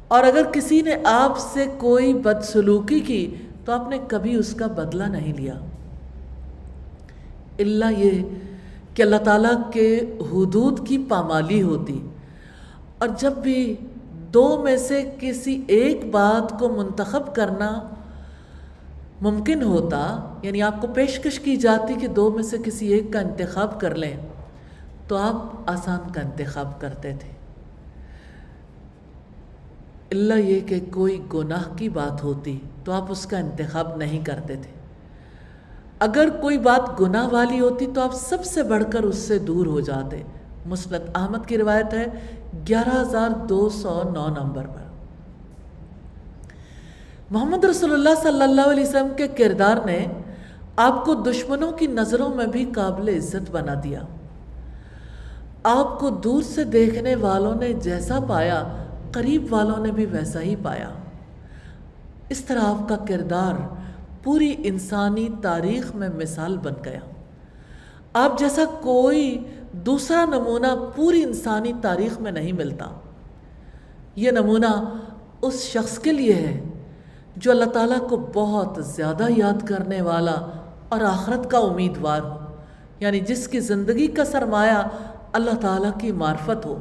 اور اگر کسی نے آپ سے کوئی بدسلوکی کی تو آپ نے کبھی اس کا بدلہ نہیں لیا، الا یہ کہ اللہ تعالیٰ کے حدود کی پامالی ہوتی، اور جب بھی دو میں سے کسی ایک بات کو منتخب کرنا ممکن ہوتا، یعنی آپ کو پیشکش کی جاتی کہ دو میں سے کسی ایک کا انتخاب کر لیں، تو آپ آسان کا انتخاب کرتے تھے، الا یہ کہ کوئی گناہ کی بات ہوتی تو آپ اس کا انتخاب نہیں کرتے تھے۔ اگر کوئی بات گناہ والی ہوتی تو آپ سب سے بڑھ کر اس سے دور ہو جاتے۔ مسند احمد کی روایت ہے 11209 نمبر پر۔ محمد رسول اللہ صلی اللہ علیہ وسلم کے کردار نے آپ کو دشمنوں کی نظروں میں بھی قابل عزت بنا دیا۔ آپ کو دور سے دیکھنے والوں نے جیسا پایا، قریب والوں نے بھی ویسا ہی پایا۔ اس طرح آپ کا کردار پوری انسانی تاریخ میں مثال بن گیا۔ آپ جیسا کوئی دوسرا نمونہ پوری انسانی تاریخ میں نہیں ملتا۔ یہ نمونہ اس شخص کے لیے ہے جو اللہ تعالیٰ کو بہت زیادہ یاد کرنے والا اور آخرت کا امیدوار ہو، یعنی جس کی زندگی کا سرمایہ اللہ تعالیٰ کی معرفت ہو،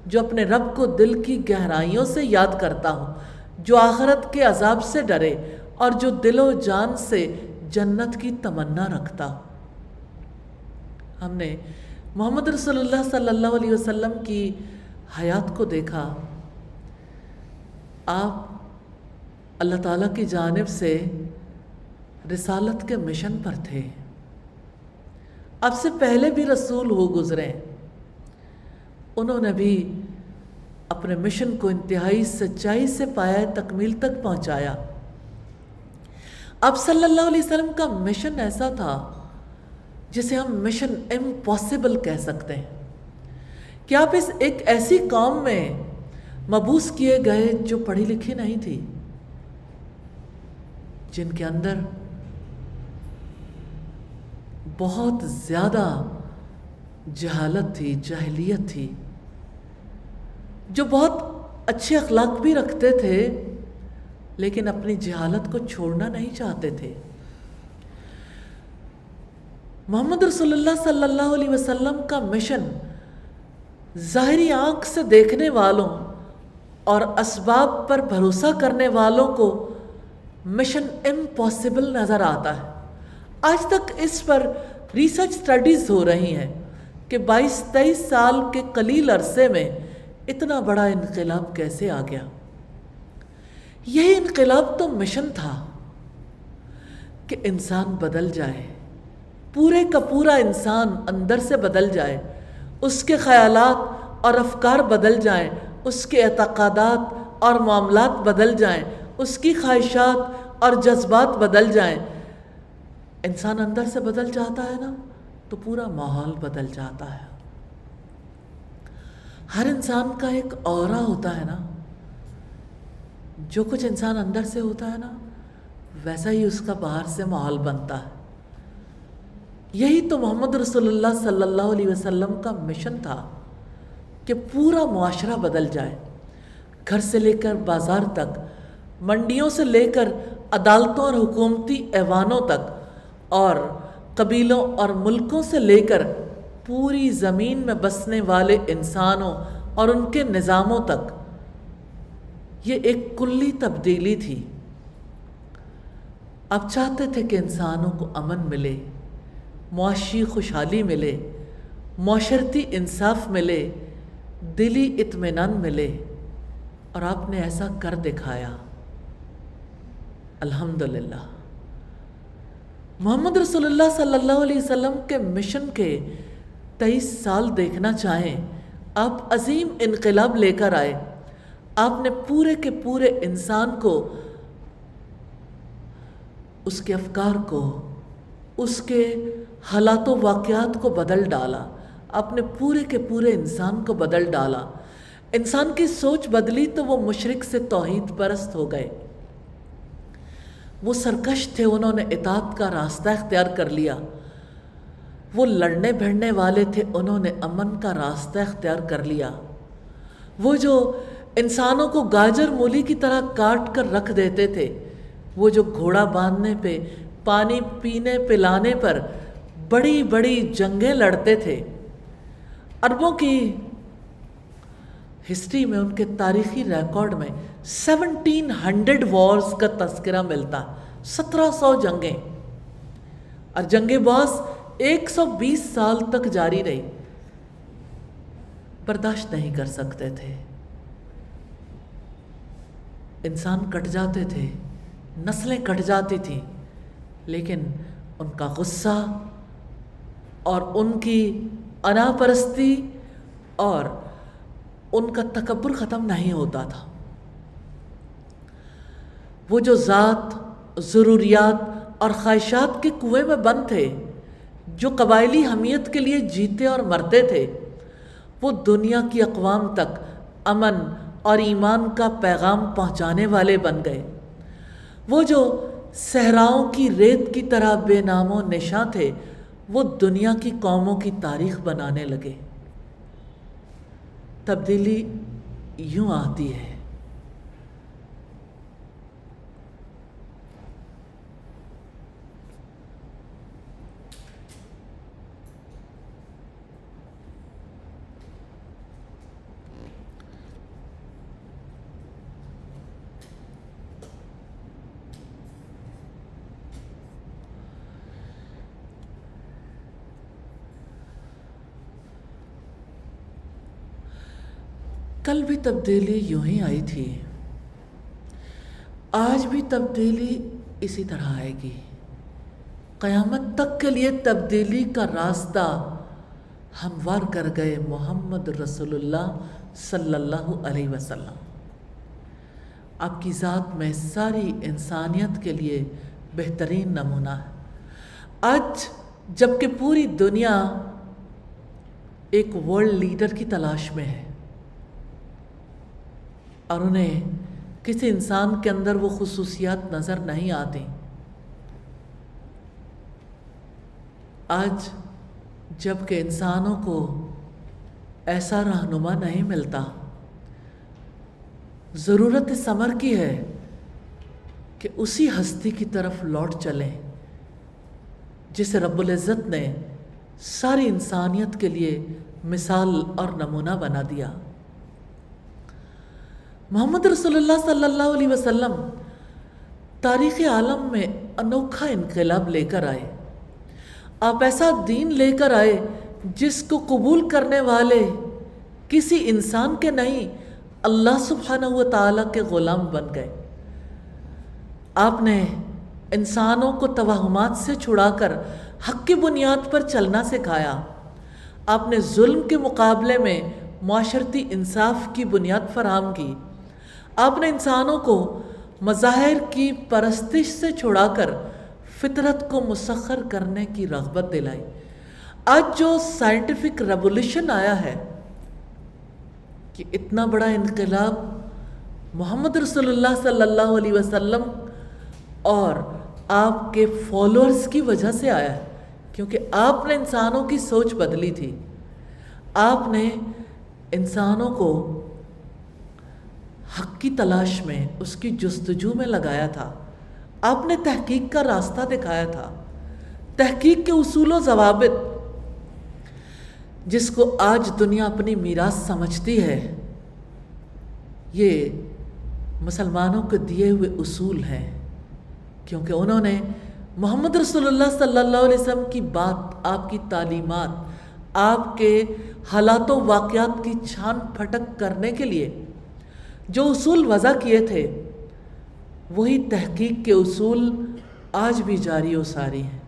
جو اپنے رب کو دل کی گہرائیوں سے یاد کرتا ہو، جو آخرت کے عذاب سے ڈرے اور جو دل و جان سے جنت کی تمنا رکھتا ہو۔ ہم نے محمد رسول اللہ صلی اللہ علیہ وسلم کی حیات کو دیکھا۔ آپ اللہ تعالیٰ کی جانب سے رسالت کے مشن پر تھے۔ آپ سے پہلے بھی رسول ہو گزرے، انہوں نے بھی اپنے مشن کو انتہائی سچائی سے پایہ تکمیل تک پہنچایا۔ اب صلی اللہ علیہ وسلم کا مشن ایسا تھا جسے ہم مشن امپاسبل کہہ سکتے ہیں کہ آپ اس ایک ایسی قوم میں مبعوث کیے گئے جو پڑھی لکھی نہیں تھی، جن کے اندر بہت زیادہ جہالت تھی، جاہلیت تھی، جو بہت اچھے اخلاق بھی رکھتے تھے لیکن اپنی جہالت کو چھوڑنا نہیں چاہتے تھے۔ محمد رسول اللہ صلی اللہ علیہ وسلم کا مشن ظاہری آنکھ سے دیکھنے والوں اور اسباب پر بھروسہ کرنے والوں کو مشن امپاسبل نظر آتا ہے۔ آج تک اس پر ریسرچ سٹڈیز ہو رہی ہیں کہ 22-23 سال کے قلیل عرصے میں اتنا بڑا انقلاب کیسے آ گیا۔ یہی انقلاب تو مشن تھا کہ انسان بدل جائے، پورے کا پورا انسان اندر سے بدل جائے، اس کے خیالات اور افکار بدل جائیں، اس کے اعتقادات اور معاملات بدل جائیں، اس کی خواہشات اور جذبات بدل جائیں۔ انسان اندر سے بدل جاتا ہے نا تو پورا ماحول بدل جاتا ہے۔ ہر انسان کا ایک اورا ہوتا ہے نا، جو کچھ انسان اندر سے ہوتا ہے نا ویسا ہی اس کا باہر سے ماحول بنتا ہے۔ یہی تو محمد رسول اللہ صلی اللہ علیہ وسلم کا مشن تھا کہ پورا معاشرہ بدل جائے، گھر سے لے کر بازار تک، منڈیوں سے لے کر عدالتوں اور حکومتی ایوانوں تک، اور قبیلوں اور ملکوں سے لے کر پوری زمین میں بسنے والے انسانوں اور ان کے نظاموں تک۔ یہ ایک کلی تبدیلی تھی۔ اب چاہتے تھے کہ انسانوں کو امن ملے، معاشی خوشحالی ملے، معاشرتی انصاف ملے، دلی اطمینان ملے، اور آپ نے ایسا کر دکھایا الحمدللہ۔ محمد رسول اللہ صلی اللہ علیہ وسلم کے مشن کے 23 سال دیکھنا چاہیں، آپ عظیم انقلاب لے کر آئے۔ آپ نے پورے کے پورے انسان کو، اس کے افکار کو، اس کے حالات و واقعات کو بدل ڈالا۔ آپ نے پورے کے پورے انسان کو بدل ڈالا۔ انسان کی سوچ بدلی تو وہ مشرک سے توحید پرست ہو گئے۔ وہ سرکش تھے، انہوں نے اطاعت کا راستہ اختیار کر لیا۔ وہ لڑنے بھڑنے والے تھے، انہوں نے امن کا راستہ اختیار کر لیا۔ وہ جو انسانوں کو گاجر مولی کی طرح کاٹ کر رکھ دیتے تھے، وہ جو گھوڑا باندھنے پہ، پانی پینے پلانے پر بڑی بڑی جنگیں لڑتے تھے، عربوں کی ہسٹری میں، ان کے تاریخی ریکارڈ میں 1700 وارز کا تذکرہ ملتا، 1700 جنگیں، اور جنگ باز 120 سال تک جاری رہی۔ برداشت نہیں کر سکتے تھے، انسان کٹ جاتے تھے، نسلیں کٹ جاتی تھیں، لیکن ان کا غصہ اور ان کی انا پرستی اور ان کا تکبر ختم نہیں ہوتا تھا۔ وہ جو ذات، ضروریات اور خواہشات کے کنویں میں بند تھے، جو قبائلی حمیت کے لیے جیتے اور مرتے تھے، وہ دنیا کی اقوام تک امن اور ایمان کا پیغام پہنچانے والے بن گئے۔ وہ جو صحراؤں کی ریت کی طرح بے نام و نشاں تھے، وہ دنیا کی قوموں کی تاریخ بنانے لگے۔ تبدیلی یوں آتی ہے۔ کل بھی تبدیلی یوں ہی آئی تھی، آج بھی تبدیلی اسی طرح آئے گی۔ قیامت تک کے لیے تبدیلی کا راستہ ہموار کر گئے محمد رسول اللہ صلی اللہ علیہ وسلم۔ آپ کی ذات میں ساری انسانیت کے لیے بہترین نمونہ ہے۔ آج جب کہ پوری دنیا ایک ورلڈ لیڈر کی تلاش میں ہے اور انہیں کسی انسان کے اندر وہ خصوصیات نظر نہیں آتی، آج جب کہ انسانوں کو ایسا رہنما نہیں ملتا، ضرورت اس امر کی ہے کہ اسی ہستی کی طرف لوٹ چلیں جسے رب العزت نے ساری انسانیت کے لیے مثال اور نمونہ بنا دیا۔ محمد رسول اللہ صلی اللہ علیہ وسلم تاریخ عالم میں انوکھا انقلاب لے کر آئے۔ آپ ایسا دین لے کر آئے جس کو قبول کرنے والے کسی انسان کے نہیں، اللہ سبحانہ و تعالیٰ کے غلام بن گئے۔ آپ نے انسانوں کو توہمات سے چھڑا کر حق کی بنیاد پر چلنا سکھایا۔ آپ نے ظلم کے مقابلے میں معاشرتی انصاف کی بنیاد فراہم کی۔ آپ نے انسانوں کو مظاہر کی پرستش سے چھڑا کر فطرت کو مسخر کرنے کی رغبت دلائی۔ آج جو سائنٹیفک ریولیوشن آیا ہے کہ اتنا بڑا انقلاب محمد رسول اللہ صلی اللہ علیہ وسلم اور آپ کے فالوورز کی وجہ سے آیا ہے، کیونکہ آپ نے انسانوں کی سوچ بدلی تھی۔ آپ نے انسانوں کو حق کی تلاش میں، اس کی جستجو میں لگایا تھا۔ آپ نے تحقیق کا راستہ دکھایا تھا، تحقیق کے اصول و ضوابط جس کو آج دنیا اپنی میراث سمجھتی ہے، یہ مسلمانوں کو دیے ہوئے اصول ہیں، کیونکہ انہوں نے محمد رسول اللہ صلی اللہ علیہ وسلم کی بات، آپ کی تعلیمات، آپ کے حالات و واقعات کی چھان پھٹک کرنے کے لیے جو اصول وضع کیے تھے، وہی تحقیق کے اصول آج بھی جاری و ساری ہیں۔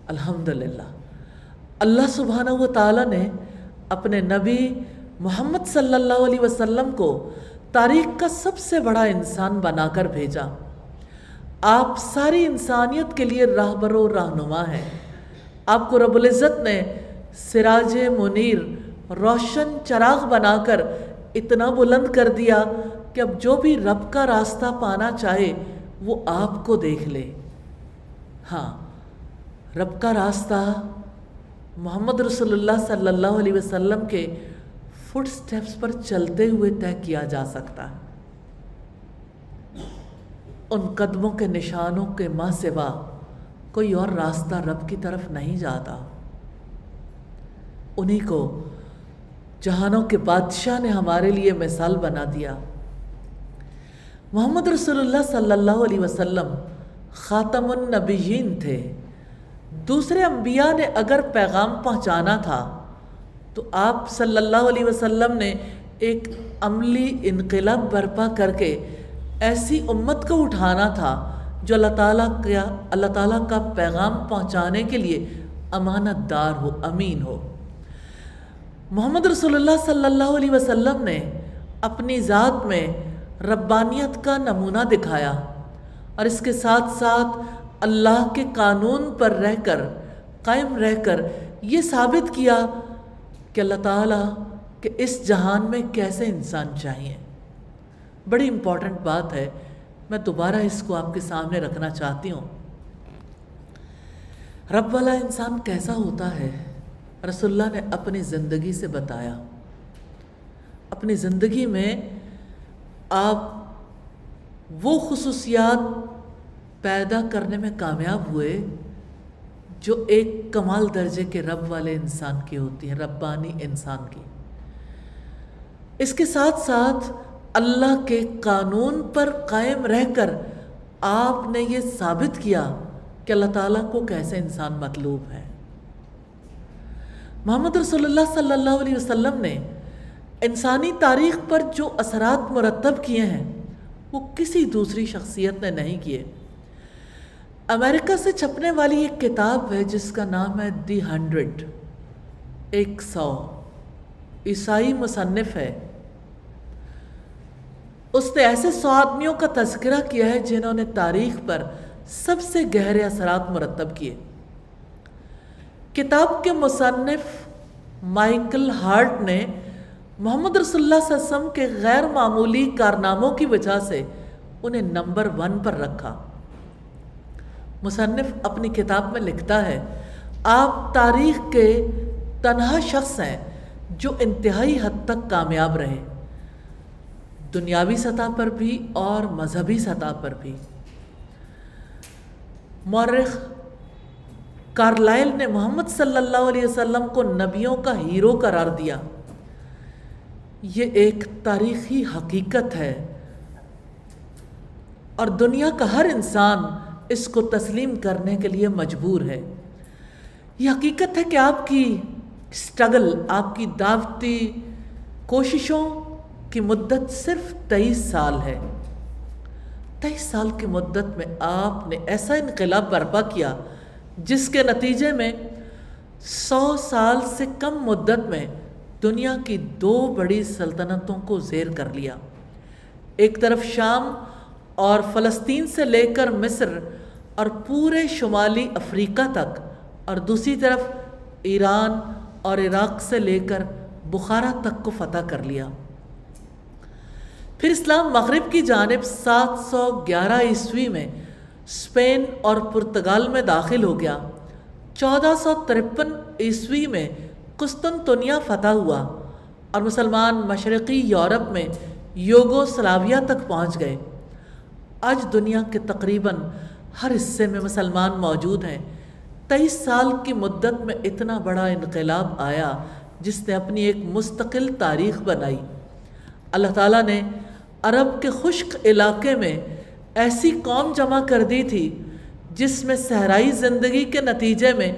الحمدللہ اللہ سبحانہ و تعالیٰ نے اپنے نبی محمد صلی اللہ علیہ وسلم کو تاریخ کا سب سے بڑا انسان بنا کر بھیجا۔ آپ ساری انسانیت کے لیے راہبر و رہنما ہیں۔ آپ کو رب العزت نے سراج منیر، روشن چراغ بنا کر اتنا بلند کر دیا کہ اب جو بھی رب کا راستہ پانا چاہے وہ آپ کو دیکھ لے۔ ہاں، رب کا راستہ محمد رسول اللہ صلی اللہ علیہ وسلم کے فٹ سٹیپس پر چلتے ہوئے طے کیا جا سکتا ہے۔ ان قدموں کے نشانوں کے ماں سوا کوئی اور راستہ رب کی طرف نہیں جاتا۔ انہی کو جہانوں کے بادشاہ نے ہمارے لیے مثال بنا دیا۔ محمد رسول اللہ صلی اللہ علیہ وسلم خاتم النبیین تھے۔ دوسرے انبیاء نے اگر پیغام پہنچانا تھا تو آپ صلی اللہ علیہ وسلم نے ایک عملی انقلاب برپا کر کے ایسی امت کو اٹھانا تھا جو اللہ تعالیٰ کا پیغام پہنچانے کے لیے امانت دار ہو، امین ہو۔ محمد رسول اللہ صلی اللہ علیہ وسلم نے اپنی ذات میں ربانیت کا نمونہ دکھایا اور اس کے ساتھ ساتھ اللہ کے قانون پر رہ کر، قائم رہ کر یہ ثابت کیا کہ اللہ تعالیٰ کہ اس جہان میں کیسے انسان چاہیے۔ بڑی امپورٹنٹ بات ہے، میں دوبارہ اس کو آپ کے سامنے رکھنا چاہتی ہوں۔ رب والا انسان کیسا ہوتا ہے، رسول اللہ نے اپنی زندگی سے بتایا۔ اپنی زندگی میں آپ وہ خصوصیات پیدا کرنے میں کامیاب ہوئے جو ایک کمال درجے کے رب والے انسان کی ہوتی ہیں، ربانی انسان کی۔ اس کے ساتھ ساتھ اللہ کے قانون پر قائم رہ کر آپ نے یہ ثابت کیا کہ اللہ تعالیٰ کو کیسے انسان مطلوب ہے۔ محمد رسول اللہ صلی اللہ علیہ وسلم نے انسانی تاریخ پر جو اثرات مرتب کیے ہیں وہ کسی دوسری شخصیت نے نہیں کیے۔ امریکہ سے چھپنے والی ایک کتاب ہے جس کا نام ہے دی 100، عیسائی مصنف ہے۔ اس نے ایسے 100 آدمیوں کا تذکرہ کیا ہے جنہوں نے تاریخ پر سب سے گہرے اثرات مرتب کیے۔ کتاب کے مصنف مائیکل ہارٹ نے محمد رسول اللہ صلی اللہ علیہ وسلم کے غیر معمولی کارناموں کی وجہ سے انہیں نمبر 1 پر رکھا۔ مصنف اپنی کتاب میں لکھتا ہے، آپ تاریخ کے تنہا شخص ہیں جو انتہائی حد تک کامیاب رہے، دنیاوی سطح پر بھی اور مذہبی سطح پر بھی۔ مورخ کارلائل نے محمد صلی اللہ علیہ وسلم کو نبیوں کا ہیرو قرار دیا۔ یہ ایک تاریخی حقیقت ہے اور دنیا کا ہر انسان اس کو تسلیم کرنے کے لیے مجبور ہے۔ یہ حقیقت ہے کہ آپ کی اسٹرگل، آپ کی دعوتی کوششوں کی مدت صرف 23 سال ہے۔ 23 سال کی مدت میں آپ نے ایسا انقلاب برپا کیا جس کے نتیجے میں 100 سال سے کم مدت میں دنیا کی 2 بڑی سلطنتوں کو زیر کر لیا۔ ایک طرف شام اور فلسطین سے لے کر مصر اور پورے شمالی افریقہ تک، اور دوسری طرف ایران اور عراق سے لے کر بخارا تک کو فتح کر لیا۔ پھر اسلام مغرب کی جانب 711 عیسوی میں اسپین اور پرتگال میں داخل ہو گیا۔ 1453 عیسوی میں قسطنطنیہ فتح ہوا اور مسلمان مشرقی یورپ میں یوگوسلاویہ تک پہنچ گئے۔ آج دنیا کے تقریباً ہر حصے میں مسلمان موجود ہیں۔ 23 سال کی مدت میں اتنا بڑا انقلاب آیا جس نے اپنی ایک مستقل تاریخ بنائی۔ اللہ تعالیٰ نے عرب کے خشک علاقے میں ایسی قوم جمع کر دی تھی جس میں صحرائی زندگی کے نتیجے میں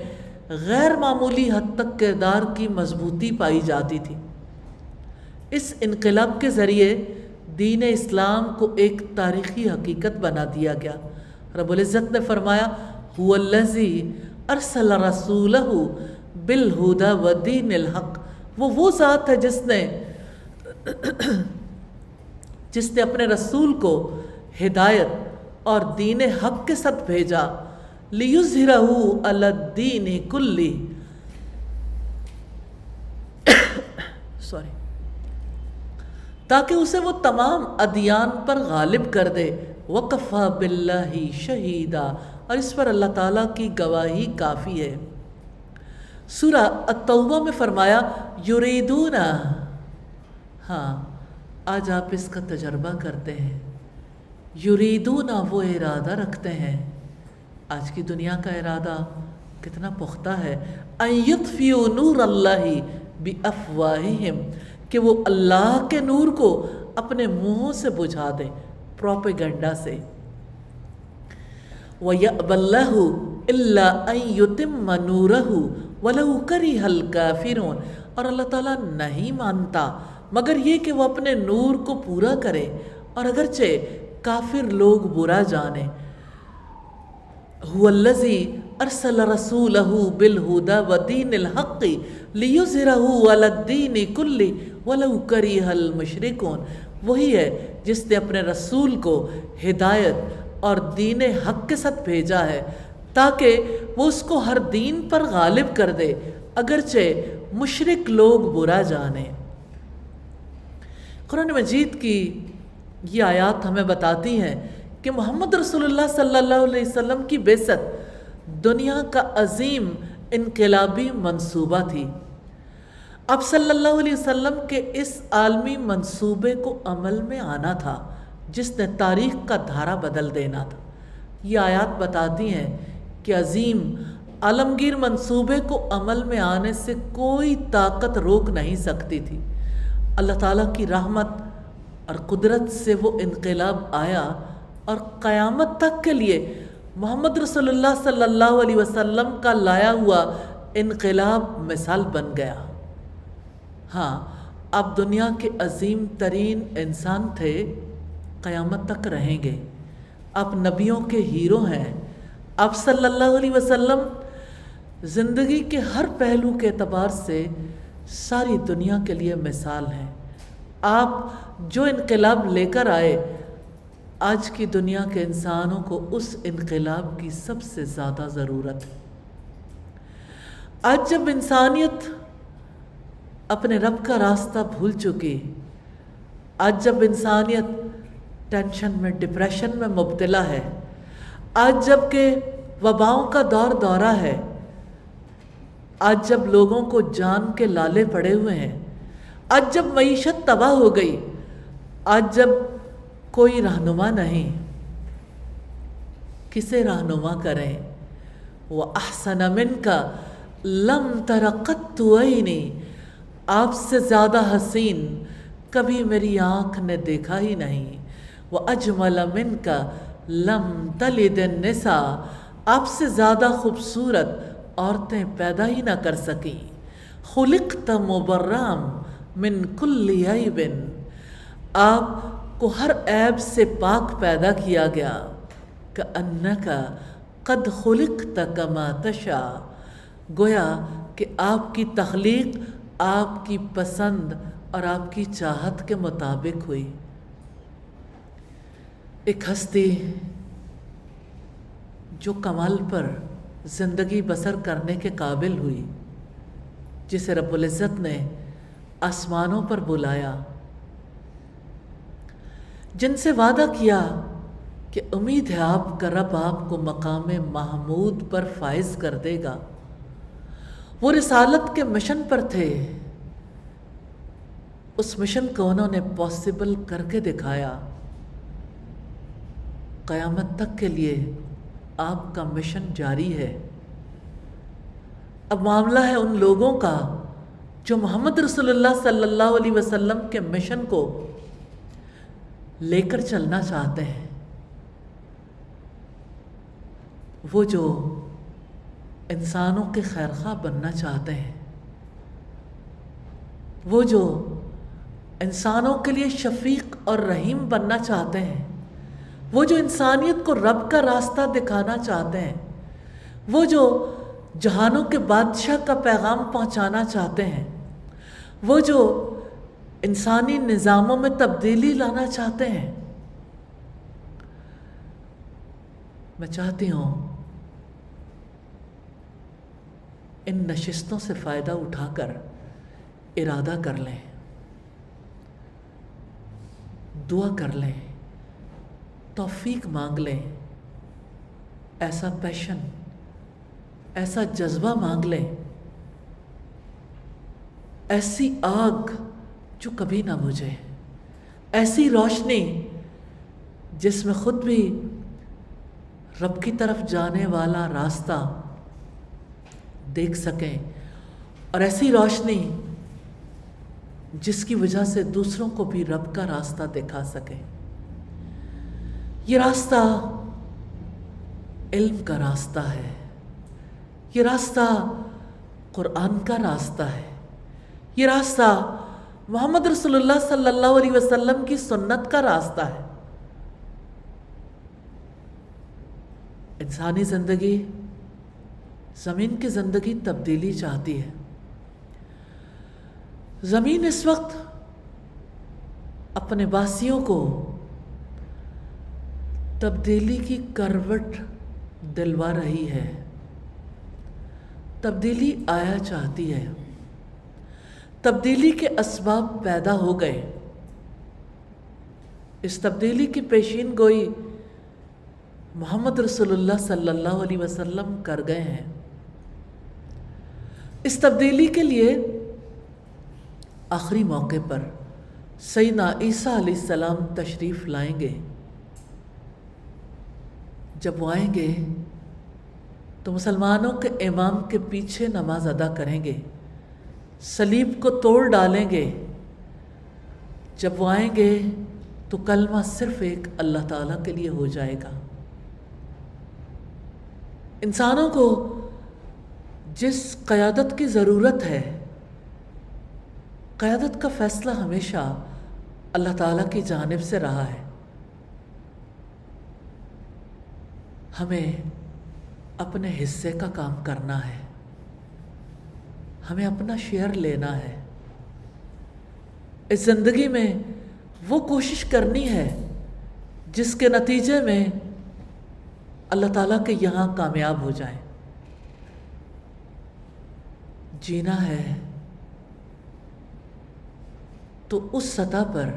غیر معمولی حد تک کردار کی مضبوطی پائی جاتی تھی۔ اس انقلاب کے ذریعے دین اسلام کو ایک تاریخی حقیقت بنا دیا گیا۔ رب العزت نے فرمایا، هو الذی ارسل رسولہ بالہدی ودین الحق، وہ ذات ہے جس نے اپنے رسول کو ہدایت اور دین حق کے ساتھ بھیجا، لیظہرہ علی الدین کلہ، تاکہ اسے وہ تمام ادیان پر غالب کر دے۔ وَكَفَى بِاللَّهِ شَهِيدًا، اور اس پر اللہ تعالیٰ کی گواہی کافی ہے۔ سورہ التوبہ میں فرمایا، یریدون، ہاں آج آپ اس کا تجربہ کرتے ہیں، یریدون وہ ارادہ رکھتے ہیں، آج کی دنیا کا ارادہ کتنا پختہ ہے، ان یطفئوا نور اللہ بافواہہم، کہ وہ اللہ کے نور کو اپنے منہوں سے بجھا دیں، پروپیگنڈا سے۔ وَيَأْبَى اللَّهُ إِلَّا أَن يُتِمَّ نُورَهُ وَلَوْ كَرِهَ الْكَافِرُونَ، اور اللہ تعالیٰ نہیں مانتا مگر یہ کہ وہ اپنے نور کو پورا کرے اور اگرچہ کافر لوگ برا جانیں۔ هُوَ الَّذِي أَرْسَلَ رَسُولَهُ بِالْهُدَى وَدِينِ الْحَقِّ لِيُظْهِرَهُ عَلَى الدِّينِ كُلِّهِ وَلَوْ كَرِهَ الْمُشْرِكُونَ، وہی ہے جس نے اپنے رسول کو ہدایت اور دین حق کے ساتھ بھیجا ہے تاکہ وہ اس کو ہر دین پر غالب کر دے اگرچہ مشرک لوگ برا جانیں۔ قرآن مجید کی یہ آیات ہمیں بتاتی ہیں کہ محمد رسول اللہ صلی اللہ علیہ وسلم کی بعثت دنیا کا عظیم انقلابی منصوبہ تھی۔ اب صلی اللہ علیہ وسلم کے اس عالمی منصوبے کو عمل میں آنا تھا جس نے تاریخ کا دھارا بدل دینا تھا۔ یہ آیات بتاتی ہیں کہ عظیم عالمگیر منصوبے کو عمل میں آنے سے کوئی طاقت روک نہیں سکتی تھی۔ اللہ تعالیٰ کی رحمت اور قدرت سے وہ انقلاب آیا اور قیامت تک کے لیے محمد رسول اللہ صلی اللہ علیہ وسلم کا لایا ہوا انقلاب مثال بن گیا۔ ہاں، آپ دنیا کے عظیم ترین انسان تھے، قیامت تک رہیں گے۔ آپ نبیوں کے ہیرو ہیں۔ آپ صلی اللہ علیہ وسلم زندگی کے ہر پہلو کے اعتبار سے ساری دنیا کے لیے مثال ہیں۔ آپ جو انقلاب لے کر آئے، آج کی دنیا کے انسانوں کو اس انقلاب کی سب سے زیادہ ضرورت ہے۔ آج جب انسانیت اپنے رب کا راستہ بھول چکی، آج جب انسانیت ٹینشن میں، ڈپریشن میں مبتلا ہے، آج جب کہ وباؤں کا دورہ ہے، آج جب لوگوں کو جان کے لالے پڑے ہوئے ہیں، آج جب معیشت تباہ ہو گئی، آج جب کوئی رہنما نہیں، کسے رہنما کریں؟ وَأَحْسَنَ مِنْكَ لَمْ تَرَ قَطُّ عَيْنِي، آپ سے زیادہ حسین کبھی میری آنکھ نے دیکھا ہی نہیں۔ وَأَجْمَلَ مِنْكَ لَمْ تَلِدِ النِّسَاء، آپ سے زیادہ خوبصورت عورتیں پیدا ہی نہ کر سکیں۔ خُلِقْتَ مُبَرًّا مِنْ كُلِّ عَيْبٍ، آپ کو ہر عیب سے پاک پیدا کیا گیا۔ كَأَنَّكَ قَدْ خُلِقْتَ كَمَا تَشَاءُ، گویا کہ آپ کی تخلیق آپ کی پسند اور آپ کی چاہت کے مطابق ہوئی۔ ایک ہستی جو کمال پر زندگی بسر کرنے کے قابل ہوئی، جسے رب العزت نے آسمانوں پر بلایا، جن سے وعدہ کیا کہ امید ہے آپ کا رب آپ کو مقام محمود پر فائز کر دے گا۔ وہ رسالت کے مشن پر تھے، اس مشن کو انہوں نے پاسبل کر کے دکھایا۔ قیامت تک کے لیے آپ کا مشن جاری ہے۔ اب معاملہ ہے ان لوگوں کا جو محمد رسول اللہ صلی اللہ علیہ وسلم کے مشن کو لے کر چلنا چاہتے ہیں، وہ جو انسانوں کے خیرخواہ بننا چاہتے ہیں، وہ جو انسانوں کے لیے شفیق اور رحیم بننا چاہتے ہیں، وہ جو انسانیت کو رب کا راستہ دکھانا چاہتے ہیں، وہ جو جہانوں کے بادشاہ کا پیغام پہنچانا چاہتے ہیں، وہ جو انسانی نظاموں میں تبدیلی لانا چاہتے ہیں، میں چاہتی ہوں ان نشستوں سے فائدہ اٹھا کر ارادہ کر لیں، دعا کر لیں، توفیق مانگ لیں، ایسا پیشن، ایسا جذبہ مانگ لیں، ایسی آگ جو کبھی نہ بجھے، ایسی روشنی جس میں خود بھی رب کی طرف جانے والا راستہ دیکھ سکیں، اور ایسی روشنی جس کی وجہ سے دوسروں کو بھی رب کا راستہ دکھا سکیں۔ یہ راستہ علم کا راستہ ہے، یہ راستہ قرآن کا راستہ ہے، یہ راستہ محمد رسول اللہ صلی اللہ علیہ وسلم کی سنت کا راستہ ہے۔ انسانی زندگی، زمین کی زندگی تبدیلی چاہتی ہے۔ زمین اس وقت اپنے باسیوں کو تبدیلی کی کروٹ دلوا رہی ہے، تبدیلی آیا چاہتی ہے، تبدیلی کے اسباب پیدا ہو گئے۔ اس تبدیلی کی پیشین گوئی محمد رسول اللہ صلی اللہ علیہ وسلم کر گئے ہیں۔ اس تبدیلی کے لیے آخری موقع پر سیدنا عیسیٰ علیہ السلام تشریف لائیں گے۔ جب وہ آئیں گے تو مسلمانوں کے امام کے پیچھے نماز ادا کریں گے، صلیب کو توڑ ڈالیں گے۔ جب وہ آئیں گے تو کلمہ صرف ایک اللہ تعالیٰ کے لیے ہو جائے گا۔ انسانوں کو جس قیادت کی ضرورت ہے، قیادت کا فیصلہ ہمیشہ اللہ تعالیٰ کی جانب سے رہا ہے۔ ہمیں اپنے حصے کا کام کرنا ہے، ہمیں اپنا شیئر لینا ہے۔ اس زندگی میں وہ کوشش کرنی ہے جس کے نتیجے میں اللہ تعالیٰ کے یہاں کامیاب ہو جائیں. جینا ہے تو اس سطح پر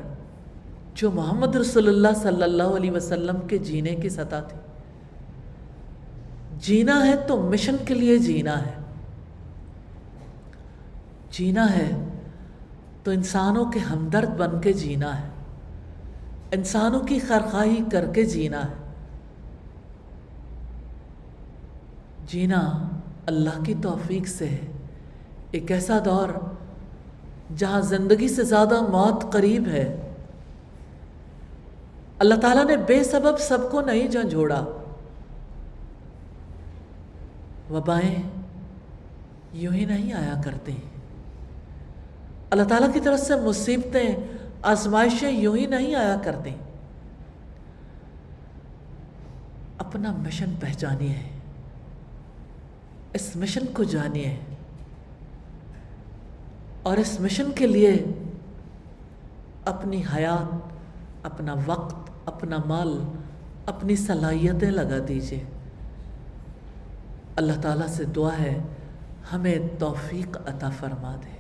جو محمد رسول اللہ صلی اللہ علیہ وسلم کے جینے کی سطح تھی. جینا ہے تو مشن کے لیے جینا ہے. جینا ہے تو انسانوں کے ہمدرد بن کے جینا ہے. انسانوں کی خیرخواہی کر کے جینا ہے. جینا اللہ کی توفیق سے ہے. ایک ایسا دور جہاں زندگی سے زیادہ موت قریب ہے. اللہ تعالیٰ نے بے سبب سب کو نہیں جھنجھوڑا. وبائیں یوں ہی نہیں آیا کرتی. اللہ تعالیٰ کی طرف سے مصیبتیں، آزمائشیں یوں ہی نہیں آیا کرتی. اپنا مشن پہچانیے، اس مشن کو جانیے، اور اس مشن کے لیے اپنی حیات، اپنا وقت، اپنا مال، اپنی صلاحیتیں لگا دیجیے. اللہ تعالیٰ سے دعا ہے ہمیں توفیق عطا فرما دے.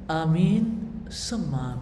آمین ثم آمین.